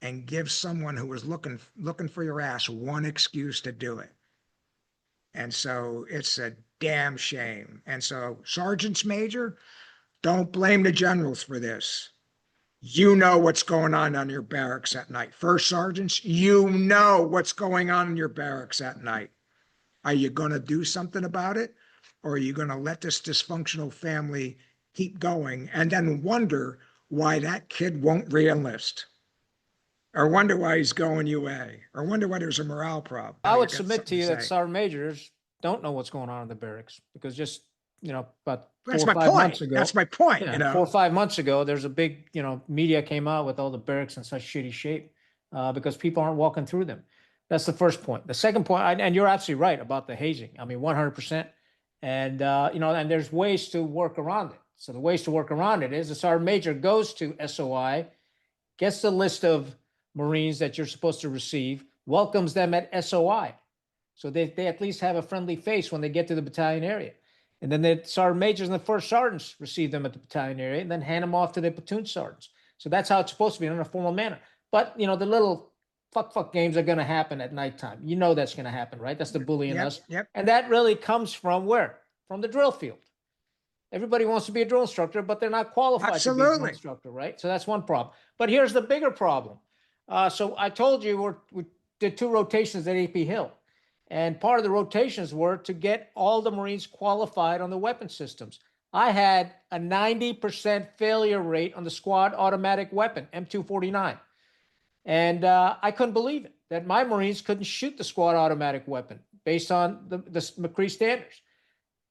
and give someone who was looking for your ass one excuse to do it. And so it's a damn shame. And so, sergeants major, don't blame the generals for this. You know what's going on your barracks at night. First sergeants, you know what's going on in your barracks at night. Are you going to do something about it? Or are you going to let this dysfunctional family keep going and then wonder why that kid won't re-enlist? Or wonder why he's going UA? Or wonder why there's a morale problem? I Oh, you would got submit to something you that say. sergeant majors don't know what's going on in the barracks because just, about That's 4 or my 5 months point. ago, That's my point, yeah, 4 or 5 months ago, there's a big, media came out with all the barracks in such shitty shape because people aren't walking through them. That's the first point. The second point, and you're absolutely right about the hazing. I mean, 100%. And, and there's ways to work around it. So the ways to work around it is the sergeant major goes to SOI, gets the list of Marines that you're supposed to receive, welcomes them at SOI. So they at least have a friendly face when they get to the battalion area. And then the sergeant majors and the first sergeants receive them at the battalion area and then hand them off to the platoon sergeants. So that's how it's supposed to be in a formal manner. But, the little fuck games are going to happen at nighttime. You know that's going to happen, right? That's the bully in us. Yep. And that really comes from where? From the drill field. Everybody wants to be a drill instructor, but they're not qualified to be a drill Absolutely. instructor, right? So that's one problem. But here's the bigger problem. So I told you we did 2 rotations at AP Hill. And part of the rotations were to get all the Marines qualified on the weapon systems. I had a 90% failure rate on the squad automatic weapon, M249. And I couldn't believe it that my Marines couldn't shoot the squad automatic weapon based on the McCree standards.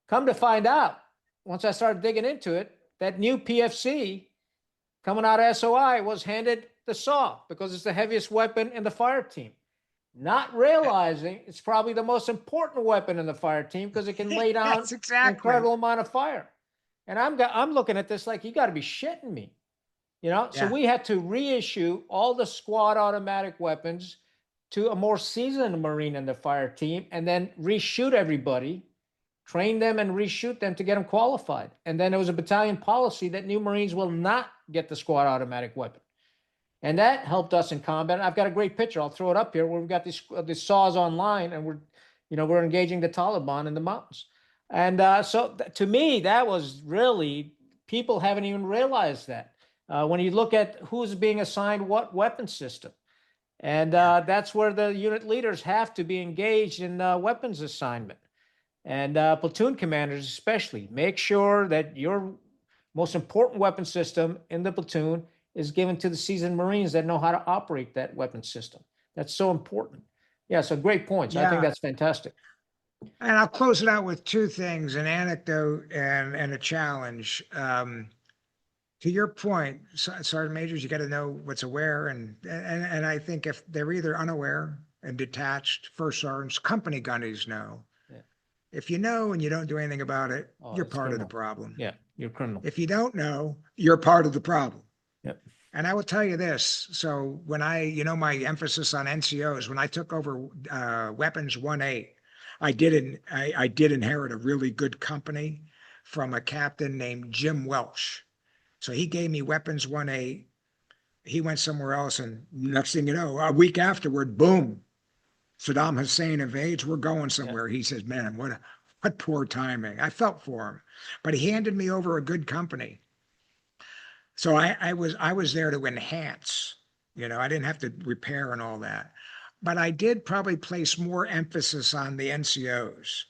Come to find out, once I started digging into it, that new PFC coming out of SOI was handed the SAW because it's the heaviest weapon in the fire team. Not realizing it's probably the most important weapon in the fire team because it can lay down Yes, exactly. an incredible amount of fire. And I'm looking at this like, you got to be shitting me. So we had to reissue all the squad automatic weapons to a more seasoned Marine in the fire team and then reshoot everybody, train them and reshoot them to get them qualified. And then there was a battalion policy that new Marines will not get the squad automatic weapon. And that helped us in combat. I've got a great picture. I'll throw it up here where we've got these saws online and we're engaging the Taliban in the mountains. And so to me, that was really, people haven't even realized that. When you look at who's being assigned what weapon system. And that's where the unit leaders have to be engaged in weapons assignment. And platoon commanders especially, make sure that your most important weapon system in the platoon is given to the seasoned Marines that know how to operate that weapon system. That's so important. Yeah, so great points. I think that's fantastic. And I'll close it out with 2 things, an anecdote and a challenge. To your point, sergeant majors, you got to know what's aware, and I think if they're either unaware and detached, first sergeants, company gunnies know. Yeah. If you know and you don't do anything about it, you're it's part of the criminal. problem. Yeah, you're criminal. If you don't know, you're part of the problem. Yep. And I will tell you this. So when my emphasis on NCOs, when I took over Weapons 1-8, I did inherit a really good company from a captain named Jim Welsh. So he gave me Weapons 1-8. He went somewhere else, and next thing you know, a week afterward, boom, Saddam Hussein invades. We're going somewhere. He says, "Man, what poor timing." I felt for him, but he handed me over a good company. So I was there to enhance. I didn't have to repair and all that, but I did probably place more emphasis on the NCOs.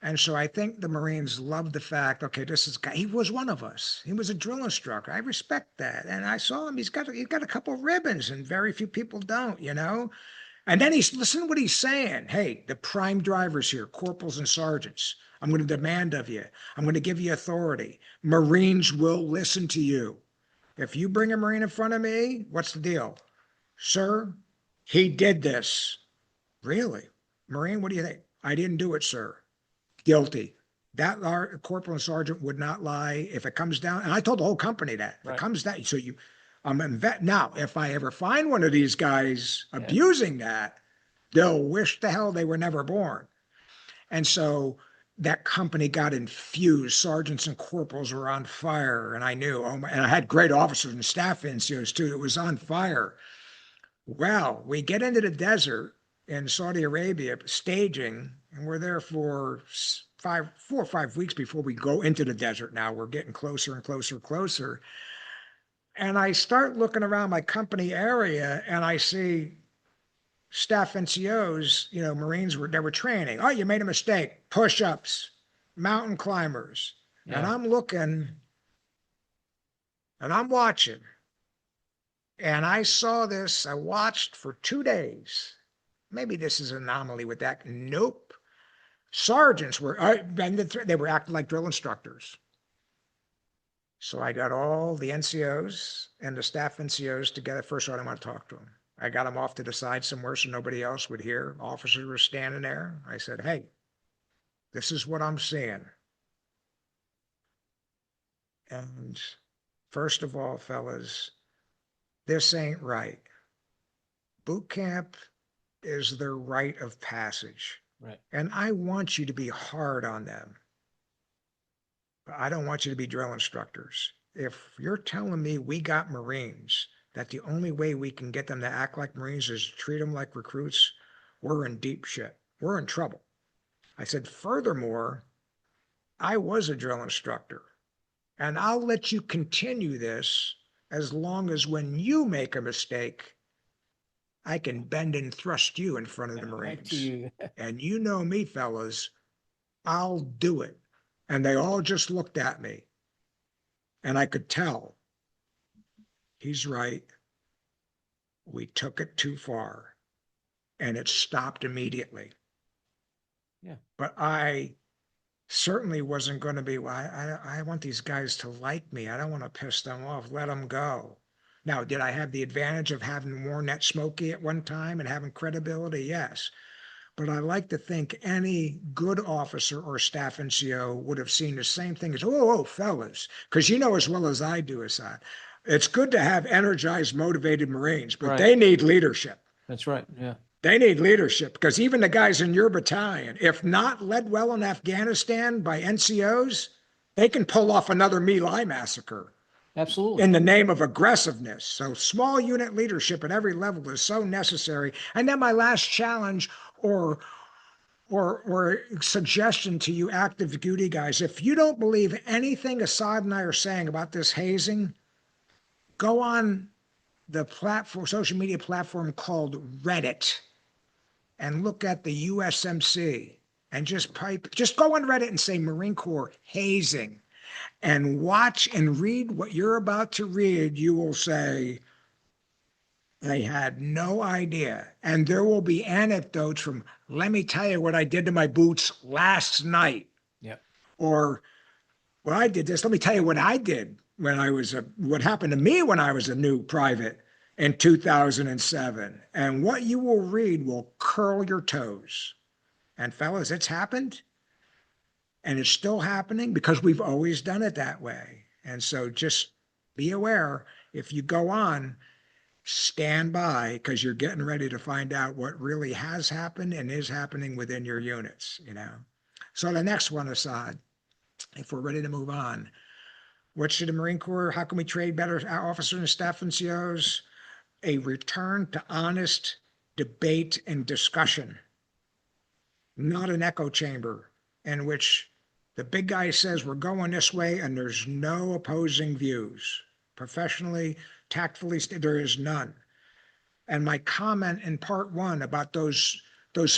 And so I think the Marines loved the fact, okay, this is guy. He was one of us. He was a drill instructor. I respect that. And I saw him. He's got a couple of ribbons, and very few people don't. And then listen to what he's saying. Hey, the prime drivers here, corporals and sergeants. I'm going to demand of you. I'm going to give you authority. Marines will listen to you. If you bring a Marine in front of me, what's the deal? Sir, he did this. Really? Marine, what do you think? I didn't do it, sir. Guilty. That corporal and sergeant would not lie. If it comes down, and I told the whole company that if it Right. comes down, so you, I'm a vet now. If I ever find one of these guys Yeah. abusing that, they'll wish the hell they were never born. And so that company got infused. Sergeants and corporals were on fire, and I knew. Oh my, and I had great officers and staff NCOs too. It was on fire. Well, we get into the desert in Saudi Arabia staging, and we're there for 4 or 5 weeks before we go into the desert. Now we're getting closer and closer, closer. And I start looking around my company area and I see staff NCOs, Marines they were training. Oh, you made a mistake. Push-ups, mountain climbers. And Yeah. I'm looking and I'm watching. And I saw this, I watched for 2 days. Maybe this is an anomaly with that. Nope. Sergeants were, they were acting like drill instructors. So I got all the NCOs and the staff NCOs together. First, I want to talk to them. I got them off to the side somewhere so nobody else would hear. Officers were standing there. I said, hey, this is what I'm seeing. And first of all, fellas, this ain't right. Boot camp is their rite of passage. Right. And I want you to be hard on them. But I don't want you to be drill instructors. If you're telling me we got Marines, that the only way we can get them to act like Marines is treat them like recruits, we're in deep shit. We're in trouble. I said, furthermore, I was a drill instructor, and I'll let you continue this as long as when you make a mistake, I can bend and thrust you in front of the Right to Marines. you. And you know me, fellas, I'll do it. And they all just looked at me. And I could tell, he's right. We took it too far. And it stopped immediately. Yeah. But I certainly wasn't going to be, well, I want these guys to like me. I don't want to piss them off. Let them go. Now, did I have the advantage of having worn that smoky at one time and having credibility? Yes. But I like to think any good officer or staff NCO would have seen the same thing as, oh, fellas, because you know as well as I do, Assad, it's good to have energized, motivated Marines, but Right. they need leadership. That's right. Yeah. They need leadership because even the guys in your battalion, if not led well in Afghanistan by NCOs, they can pull off another My Lai massacre Absolutely. in the name of aggressiveness. So small unit leadership at every level is so necessary. And then my last challenge or suggestion to you active duty guys, if you don't believe anything Assad and I are saying about this hazing, go on the platform, social media platform called Reddit and look at the USMC and just go on Reddit and say Marine Corps hazing and watch and read what you're about to read. You will say, I had no idea. And there will be anecdotes from, let me tell you what I did to my boots last night. Yeah. Or, well, I did this. Let me tell you what I did what happened to me when I was a new private in 2007. And what you will read will curl your toes. And fellas, it's happened. And it's still happening because we've always done it that way. And so just be aware if you go on, stand by because you're getting ready to find out what really has happened and is happening within your units. So the next one, Assad, if we're ready to move on, what should the Marine Corps, how can we trade better officers and staff NCOs? A return to honest debate and discussion, not an echo chamber in which the big guy says we're going this way and there's no opposing views. Professionally, tactfully, there is none. And my comment in part one about those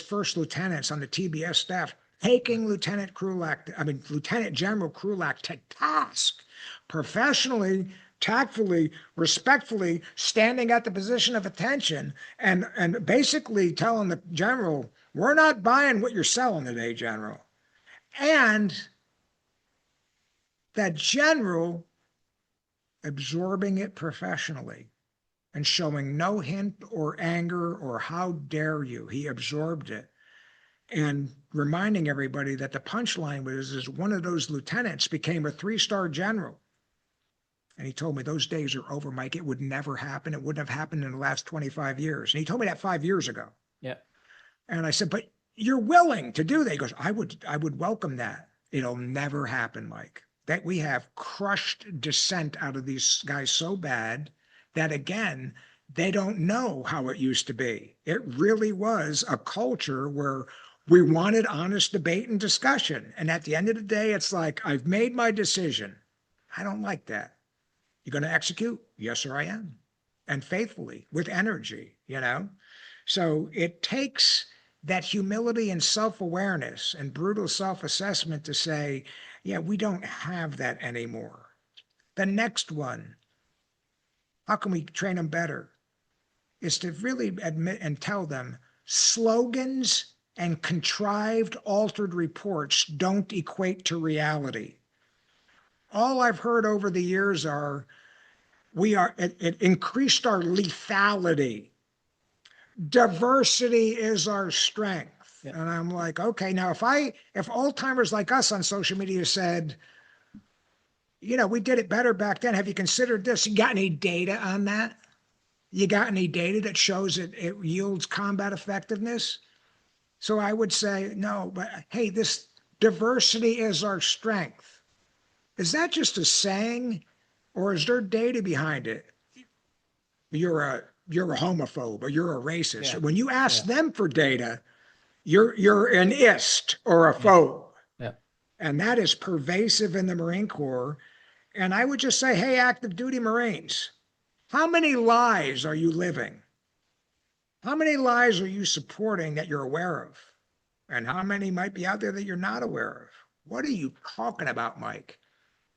first lieutenants on the TBS staff taking Lieutenant General Krulak to task, professionally, tactfully, respectfully, standing at the position of attention and basically telling the general, we're not buying what you're selling today, General. And that general absorbing it professionally and showing no hint or anger or how dare you. He absorbed it. and reminding everybody that the punchline is one of those lieutenants became a 3-star general. And he told me those days are over, Mike. It would never happen. It wouldn't have happened in the last 25 years. And he told me that 5 years ago. Yeah. And I said, but you're willing to do that. He goes, I would welcome that. It'll never happen, Mike. That we have crushed dissent out of these guys so bad that, again, they don't know how it used to be. It really was a culture where we wanted honest debate and discussion. And at the end of the day, it's like, I've made my decision. I don't like that. You're going to execute? Yes, sir, I am. And faithfully, with energy, you know? So it takes that humility and self-awareness and brutal self-assessment to say, yeah, we don't have that anymore. The next one, how can we train them better? Is to really admit and tell them slogans and contrived, altered reports don't equate to reality. All I've heard over the years are, it increased our lethality. Diversity is our strength. Yeah. And I'm like, okay, now if old timers like us on social media said, you know, we did it better back then. Have you considered this? You got any data on that? You got any data that shows it yields combat effectiveness? So I would say, no, but hey, this diversity is our strength. Is that just a saying, or is there data behind it? You're a homophobe or you're a racist. Yeah. When you ask them for data, you're an ist or a phobe. Yeah. And that is pervasive in the Marine Corps. And I would just say, hey, active duty Marines, how many lies are you living? How many lies are you supporting that you're aware of? And how many might be out there that you're not aware of? What are you talking about, Mike?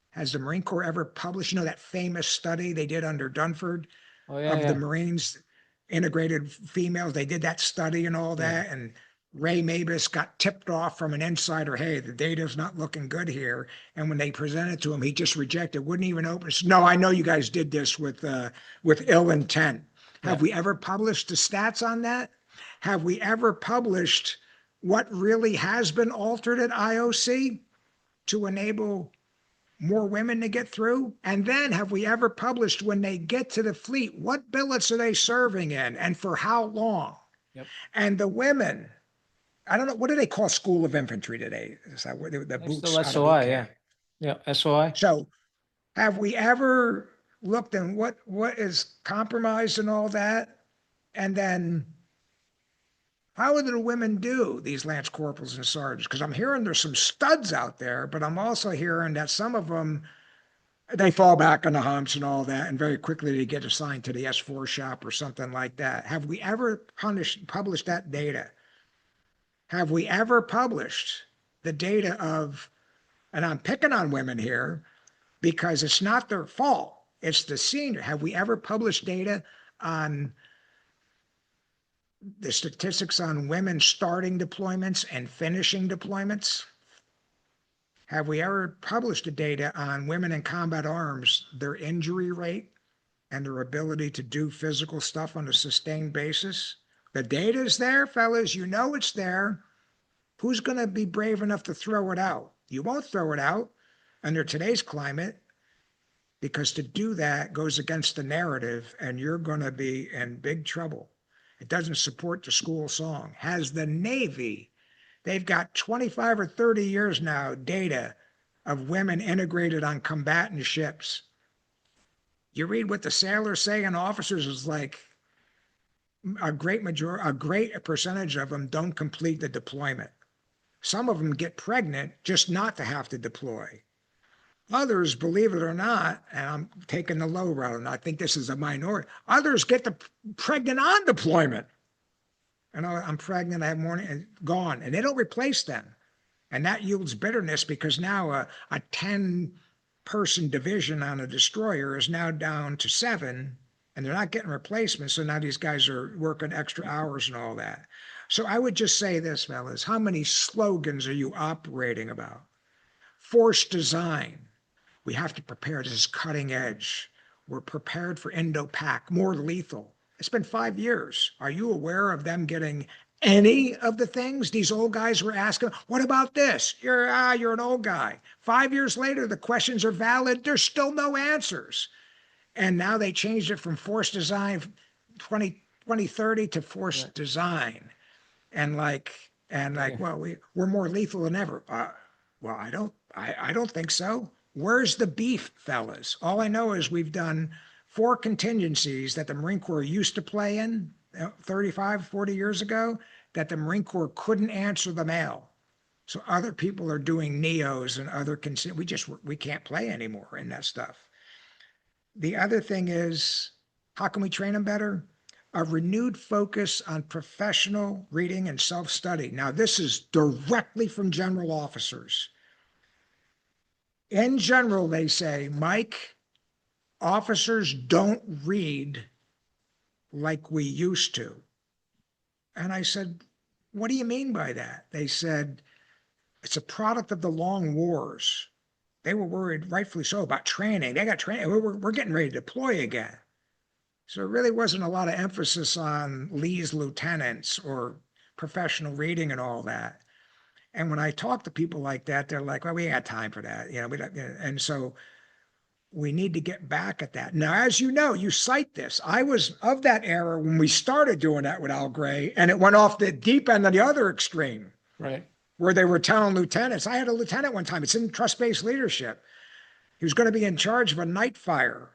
Has the Marine Corps ever published, you know, that famous study they did under Dunford of the Marines, integrated females? They did that study and all that. And Ray Mabus got tipped off from an insider, hey, the data's not looking good here. And when they presented to him, he just rejected, wouldn't even open it. No, I know you guys did this with ill intent. Have we ever published the stats on that? Have we ever published what really has been altered at IOC to enable more women to get through? And then have we ever published when they get to the fleet, what billets are they serving in and for how long? Yep. And the women, I don't know, what do they call School of Infantry today? Is that what the boots? Still SOI, yeah. Yeah, SOI. So have we ever looked at what is compromised and all that? And then how do the women do, these lance corporals and sergeants? Because I'm hearing there's some studs out there, but I'm also hearing that some of them, they fall back on the humps and all that, and very quickly they get assigned to the S4 shop or something like that. Have we ever published that data? Have we ever published the data of, and I'm picking on women here because it's not their fault, it's the senior. Have we ever published data on the statistics on women starting deployments and finishing deployments? Have we ever published the data on women in combat arms, their injury rate and their ability to do physical stuff on a sustained basis? The data is there, fellas. You know it's there. Who's going to be brave enough to throw it out? You won't throw it out under today's climate, because to do that goes against the narrative and you're going to be in big trouble. It doesn't support the school song. Has the Navy, they've got 25 or 30 years now data of women integrated on combatant ships. You read what the sailors say and officers, is like a great percentage of them don't complete the deployment. Some of them get pregnant just not to have to deploy. Others, believe it or not, and I'm taking the low road, and I think this is a minority, others get pregnant on deployment. And I'm pregnant, I have morning, and gone, and they don't replace them. And that yields bitterness, because now a 10-person division on a destroyer is now down to 7, and they're not getting replacements, so now these guys are working extra hours and all that. So I would just say this, fellas, how many slogans are you operating about? Force design. We have to prepare. This is cutting edge. We're prepared for Indo-Pac, more lethal. It's been 5 years. Are you aware of them getting any of the things these old guys were asking. What about this? You're an old guy. 5 years later, the questions are valid. There's still no answers. And now they changed it from force design 2030 to force design. And well, we're more lethal than ever. Well, I don't think so. Where's the beef, fellas? All I know is we've done 4 contingencies that the Marine Corps used to play in 35, 40 years ago, that the Marine Corps couldn't answer the mail. So other people are doing NEOs and other, we can't play anymore in that stuff. The other thing is, how can we train them better? A renewed focus on professional reading and self-study. Now, this is directly from general officers. In general, they say, Mike, officers don't read like we used to. And I said, what do you mean by that? They said, it's a product of the long wars. They were worried, rightfully so, about training. They got training. We're getting ready to deploy again. So there really wasn't a lot of emphasis on Lee's lieutenants or professional reading and all that. And when I talk to people like that, they're like, well, we ain't got time for that. We don't, and so we need to get back at that. Now, as you know, you cite this. I was of that era when we started doing that with Al Gray, and it went off the deep end of the other extreme. Right. Where they were telling lieutenants. I had a lieutenant one time. It's in trust-based leadership. He was going to be in charge of a night fire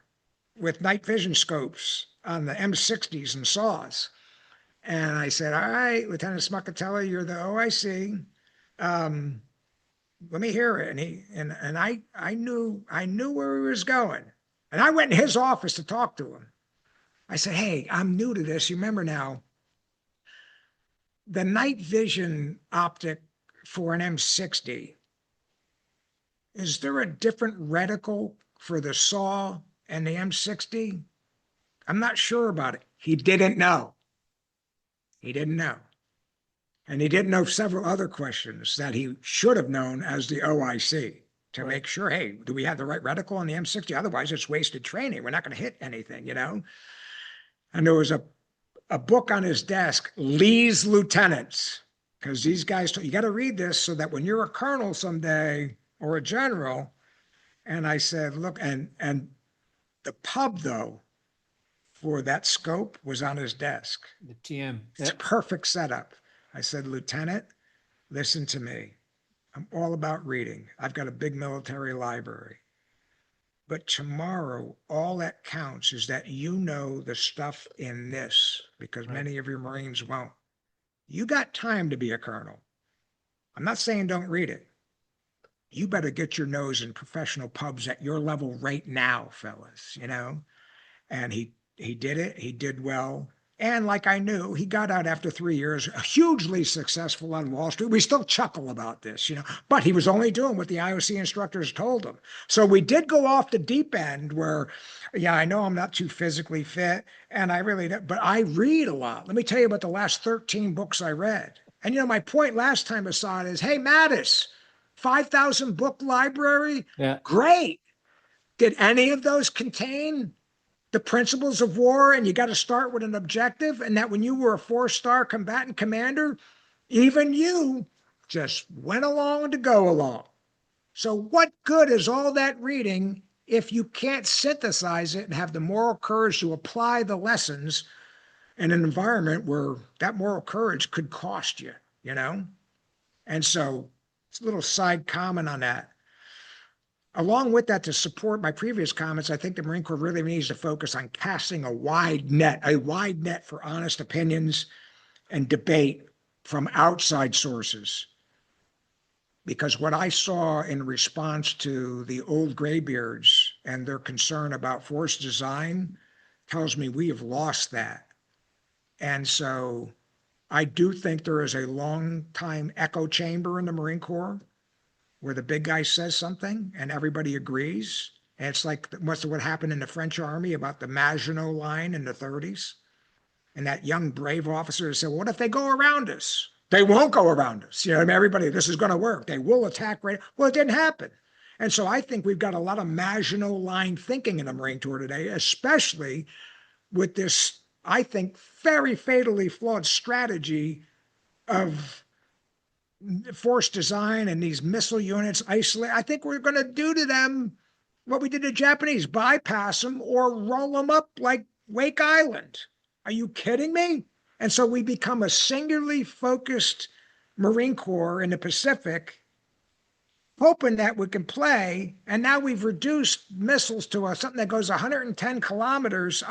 with night vision scopes on the M60s and saws. And I said, all right, Lieutenant Smuckatelli, you're the OIC. Let me hear it. And I knew where he was going. And I went in his office to talk to him. I said, hey, I'm new to this. You remember now, the night vision optic for an M60, is there a different reticle for the saw and the M60? I'm not sure about it. He didn't know. He didn't know. And he didn't know several other questions that he should have known as the OIC to make sure, hey, do we have the right reticle on the M60? Otherwise, it's wasted training. We're not going to hit anything, And there was a book on his desk, Lee's Lieutenants, because these guys, you got to read this so that when you're a colonel someday or a general. And I said, look, and the pub, though, for that scope was on his desk. The TM. It's a perfect setup. I said, Lieutenant, listen to me. I'm all about reading. I've got a big military library. But tomorrow, all that counts is that you know the stuff in this, because many of your Marines won't. You got time to be a colonel. I'm not saying don't read it. You better get your nose in professional pubs at your level right now, fellas, And he did it. He did well. And like I knew, he got out after 3 years, hugely successful on Wall Street. We still chuckle about this, but he was only doing what the IOC instructors told him. So we did go off the deep end where, I know I'm not too physically fit, and I really don't, but I read a lot. Let me tell you about the last 13 books I read. And my point last time I saw it is, hey, Mattis, 5,000 book library? Yeah. Great. Did any of those contain the principles of war, and you got to start with an objective, and that when you were a 4-star combatant commander, even you just went along to go along? So what good is all that reading if you can't synthesize it and have the moral courage to apply the lessons in an environment where that moral courage could cost you, And so it's a little side comment on that. Along with that, to support my previous comments, I think the Marine Corps really needs to focus on casting a wide net for honest opinions and debate from outside sources. Because what I saw in response to the old graybeards and their concern about force design tells me we have lost that. And so I do think there is a long time echo chamber in the Marine Corps where the big guy says something and everybody agrees. And it's like what happened in the French army about the Maginot Line in the 30s. And that young brave officer said, what if they go around us? They won't go around us. Everybody, this is going to work. They will attack. Well, it didn't happen. And so I think we've got a lot of Maginot Line thinking in the Marine Corps today, especially with this, I think, very fatally flawed strategy of force design and these missile units isolate. I think we're going to do to them what we did to Japanese, bypass them or roll them up like Wake Island. Are you kidding me? And so we become a singularly focused Marine Corps in the Pacific, hoping that we can play. And now we've reduced missiles to something that goes 110 kilometers.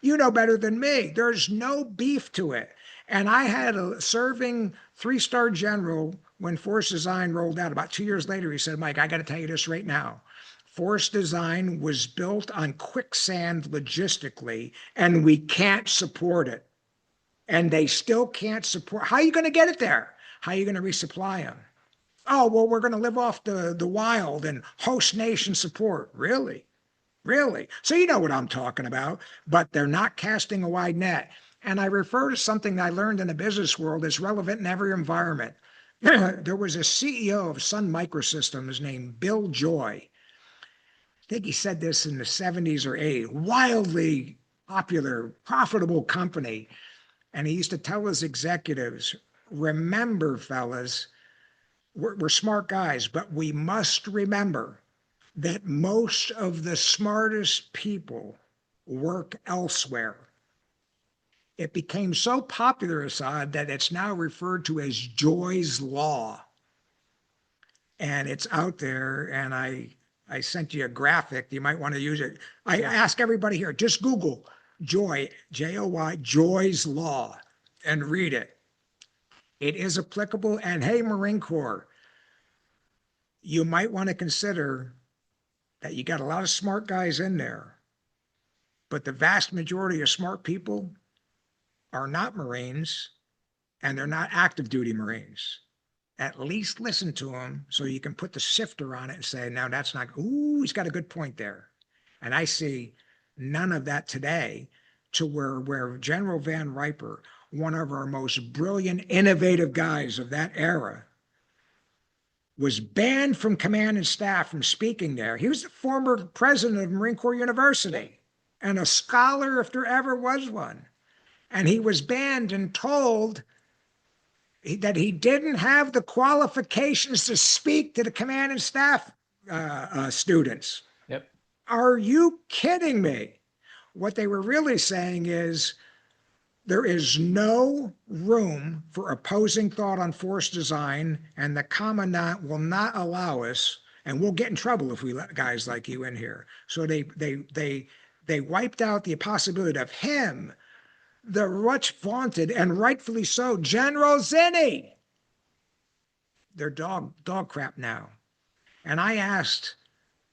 You know better than me. There's no beef to it. And I had a serving 3-star general when force design rolled out. About 2 years later, he said, Mike, I got to tell you this right now. Force design was built on quicksand logistically, and we can't support it. And they still can't support. How are you going to get it there? How are you going to resupply them? Oh, well, we're going to live off the wild and host nation support. Really? Really? So you know what I'm talking about, but they're not casting a wide net. And I refer to something I learned in the business world that's relevant in every environment. There was a CEO of Sun Microsystems named Bill Joy. I think he said this in the 70s or 80s, wildly popular, profitable company. And he used to tell his executives, remember, fellas, we're smart guys, but we must remember that most of the smartest people work elsewhere. It became so popular, Assad, that it's now referred to as Joy's Law. And it's out there, and I sent you a graphic. You might want to use it. I ask everybody here, just Google Joy, J-O-Y, Joy's Law, and read it. It is applicable. And hey, Marine Corps, you might want to consider that you got a lot of smart guys in there, but the vast majority of smart people are not Marines, and they're not active duty Marines. At least listen to them so you can put the sifter on it and say, now that's not, ooh, he's got a good point there. And I see none of that today, to where General Van Riper, one of our most brilliant, innovative guys of that era, was banned from command and staff from speaking there. He was the former president of Marine Corps University and a scholar if there ever was one. And he was banned and told that he didn't have the qualifications to speak to the command and staff students. Yep. Are you kidding me? What they were really saying is there is no room for opposing thought on force design, and the commandant will not allow us, and we'll get in trouble if we let guys like you in here. So they wiped out the possibility of him, the much vaunted and rightfully so General Zinni. They're dog crap now. And I asked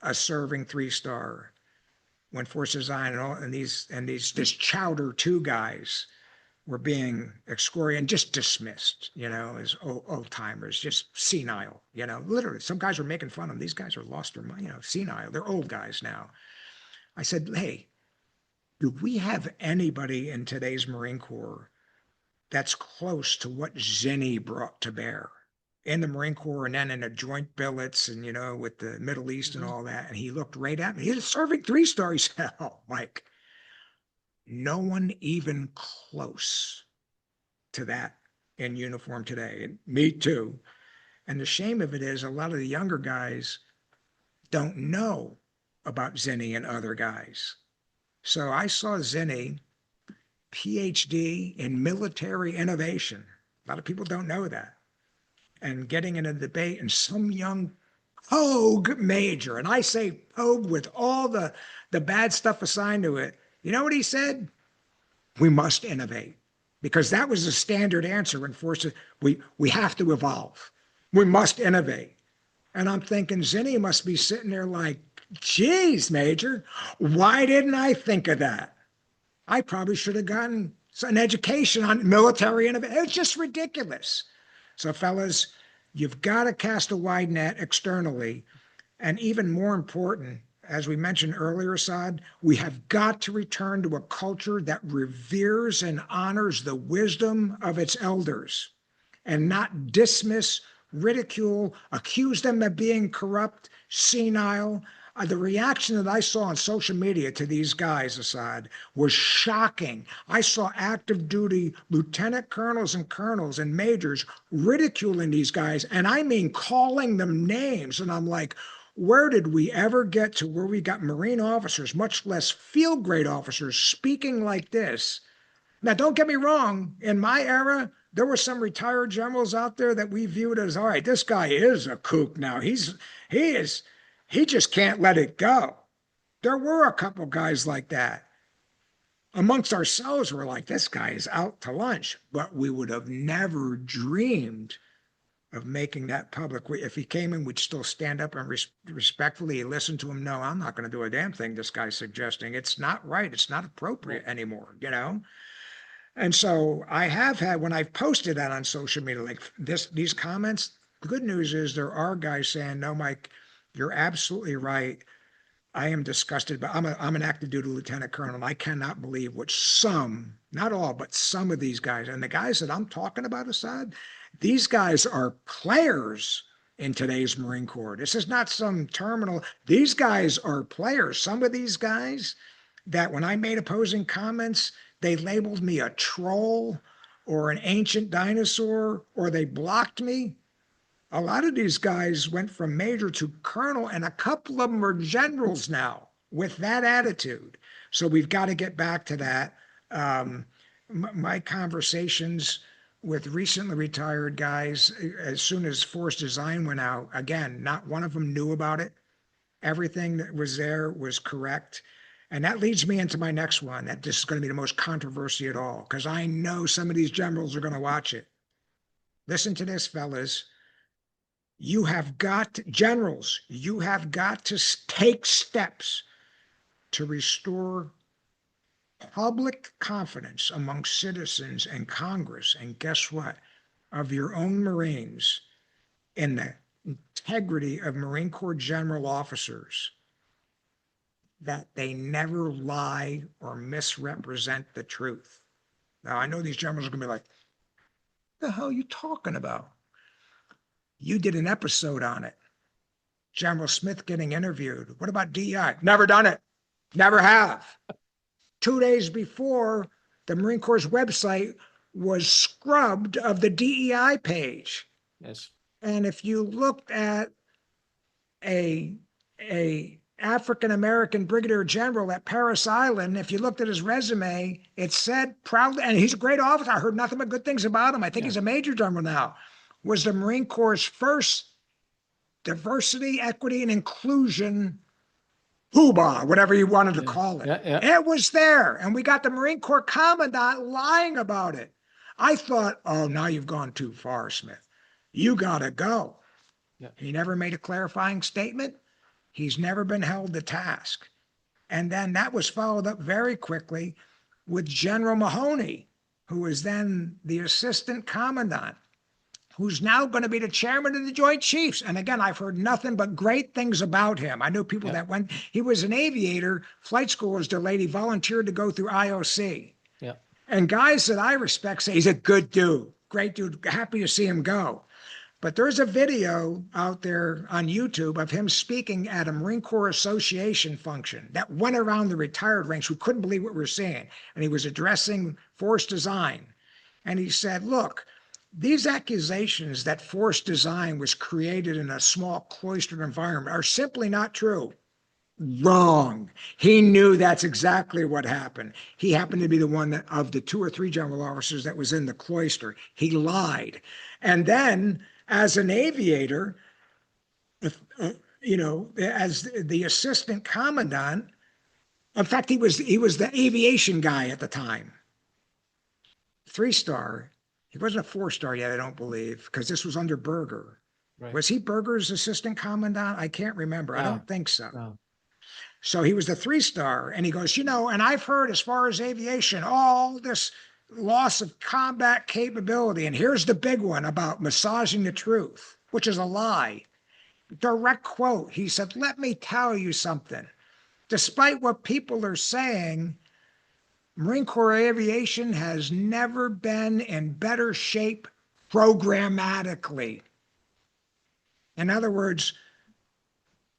a serving 3-star when force design and this Chowder 2 guys were being excoriated and just dismissed, as old timers, just senile, literally. Some guys were making fun of them. These guys are lost their mind, senile. They're old guys now. I said, hey, do we have anybody in today's Marine Corps that's close to what Zinni brought to bear in the Marine Corps and then in the joint billets and, with the Middle East and all that? And he looked right at me. He's a serving 3-star. He said, oh, Mike, no one even close to that in uniform today. And me too. And the shame of it is a lot of the younger guys don't know about Zinni and other guys. So I saw Zinni, PhD in military innovation. A lot of people don't know that. And getting in a debate, and some young pogue major, and I say pogue with all the bad stuff assigned to it. You know what he said? We must innovate. Because that was the standard answer when forces, we have to evolve. We must innovate. And I'm thinking Zinni must be sitting there like, geez, Major, why didn't I think of that? I probably should have gotten an education on military innovation. It's just ridiculous. So fellas, you've got to cast a wide net externally. And even more important, as we mentioned earlier, Assad, we have got to return to a culture that reveres and honors the wisdom of its elders and not dismiss, ridicule, accuse them of being corrupt, senile. The reaction that I saw on social media to these guys, Assad, was shocking. I saw active duty lieutenant colonels and majors ridiculing these guys, and I mean calling them names. And I'm like, where did we ever get to where we got Marine officers, much less field grade officers, speaking like this? Now, don't get me wrong. In my era, there were some retired generals out there that we viewed as, all right, this guy is a kook now. He just can't let it go. There were a couple guys like that. Amongst ourselves, we're like, this guy is out to lunch, but we would have never dreamed of making that public. If he came in, we'd still stand up and respectfully listen to him. No, I'm not going to do a damn thing this guy's suggesting. It's not right. It's not appropriate anymore, you know? And so I have had, when I've posted that on social media, like these comments, the good news is there are guys saying, no, Mike, you're absolutely right. I am disgusted, but I'm an active duty lieutenant colonel, and I cannot believe what some, not all, but some of these guys, and the guys that I'm talking about, Assad, these guys are players in today's Marine Corps. This is not some terminal. These guys are players. Some of these guys that when I made opposing comments, they labeled me a troll or an ancient dinosaur, or they blocked me. A lot of these guys went from major to colonel, and a couple of them are generals now with that attitude. So we've got to get back to that. My conversations with recently retired guys, as soon as Force Design went out, again, not one of them knew about it. Everything that was there was correct. And that leads me into my next one, that this is going to be the most controversy at all, because I know some of these generals are going to watch it. Listen to this, fellas. You have got, generals, you have got to take steps to restore public confidence among citizens and Congress, and guess what? Of your own Marines, in the integrity of Marine Corps general officers, that they never lie or misrepresent the truth. Now, I know these generals are going to be like, what the hell are you talking about? You did an episode on it. General Smith getting interviewed. What about DEI? Never done it. Never have. 2 days before, the Marine Corps' website was scrubbed of the DEI page. Yes. And if you looked at a African-American brigadier general at Paris Island, if you looked at his resume, it said proudly, and he's a great officer. I heard nothing but good things about him. I think he's a major general now. Was the Marine Corps' first diversity, equity, and inclusion hoobah, whatever you wanted to call it. It was there. And we got the Marine Corps Commandant lying about it. I thought, oh, now you've gone too far, Smith. You got to go. He never made a clarifying statement. He's never been held to task. And then that was followed up very quickly with General Mahoney, who was then the assistant commandant, who's now going to be the chairman of the Joint Chiefs. And again, I've heard nothing but great things about him. I know people that went, he was an aviator, flight school was delayed, he volunteered to go through IOC. And guys that I respect say he's a good dude, great dude, happy to see him go. But there's a video out there on YouTube of him speaking at a Marine Corps Association function that went around the retired ranks who couldn't believe what we were seeing. And he was addressing Force Design. And he said, look, these accusations that Force Design was created in a small cloistered environment are simply not true. Wrong. He knew that's exactly what happened. He happened to be the one that, of the 2 or 3 general officers that was in the cloister. He lied. And then, as an aviator, as the assistant commandant, in fact, he was the aviation guy at the time. 3-star. He wasn't a 4-star yet, I don't believe, because this was under Berger. Right. Was he Berger's assistant commandant? I can't remember. I don't think so. No. So he was the 3-star, and he goes, and I've heard as far as aviation, all this loss of combat capability, and here's the big one about massaging the truth, which is a lie. Direct quote, he said, let me tell you something. Despite what people are saying, Marine Corps aviation has never been in better shape programmatically. In other words,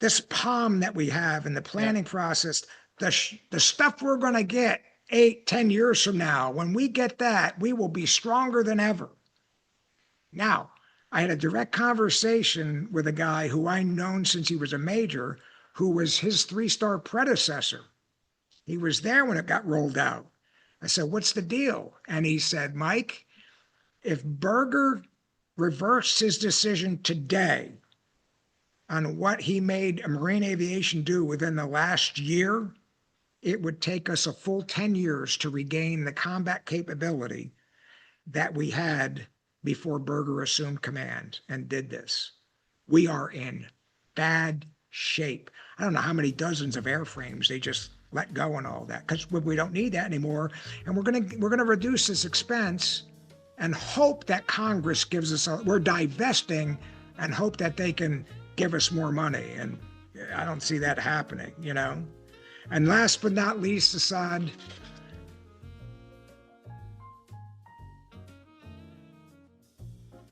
this palm that we have in the planning process, the stuff we're going to get 8, 10 years from now, when we get that, we will be stronger than ever. Now, I had a direct conversation with a guy who I've known since he was a major, who was his 3-star predecessor. He was there when it got rolled out. I said, what's the deal? And he said, Mike, if Berger reversed his decision today on what he made Marine aviation do within the last year, it would take us a full 10 years to regain the combat capability that we had before Berger assumed command and did this. We are in bad shape. I don't know how many dozens of airframes they just let go and all that, because we don't need that anymore. And we're gonna reduce this expense and hope that Congress gives us, we're divesting and hope that they can give us more money. And I don't see that happening, you know? And last but not least, Assad,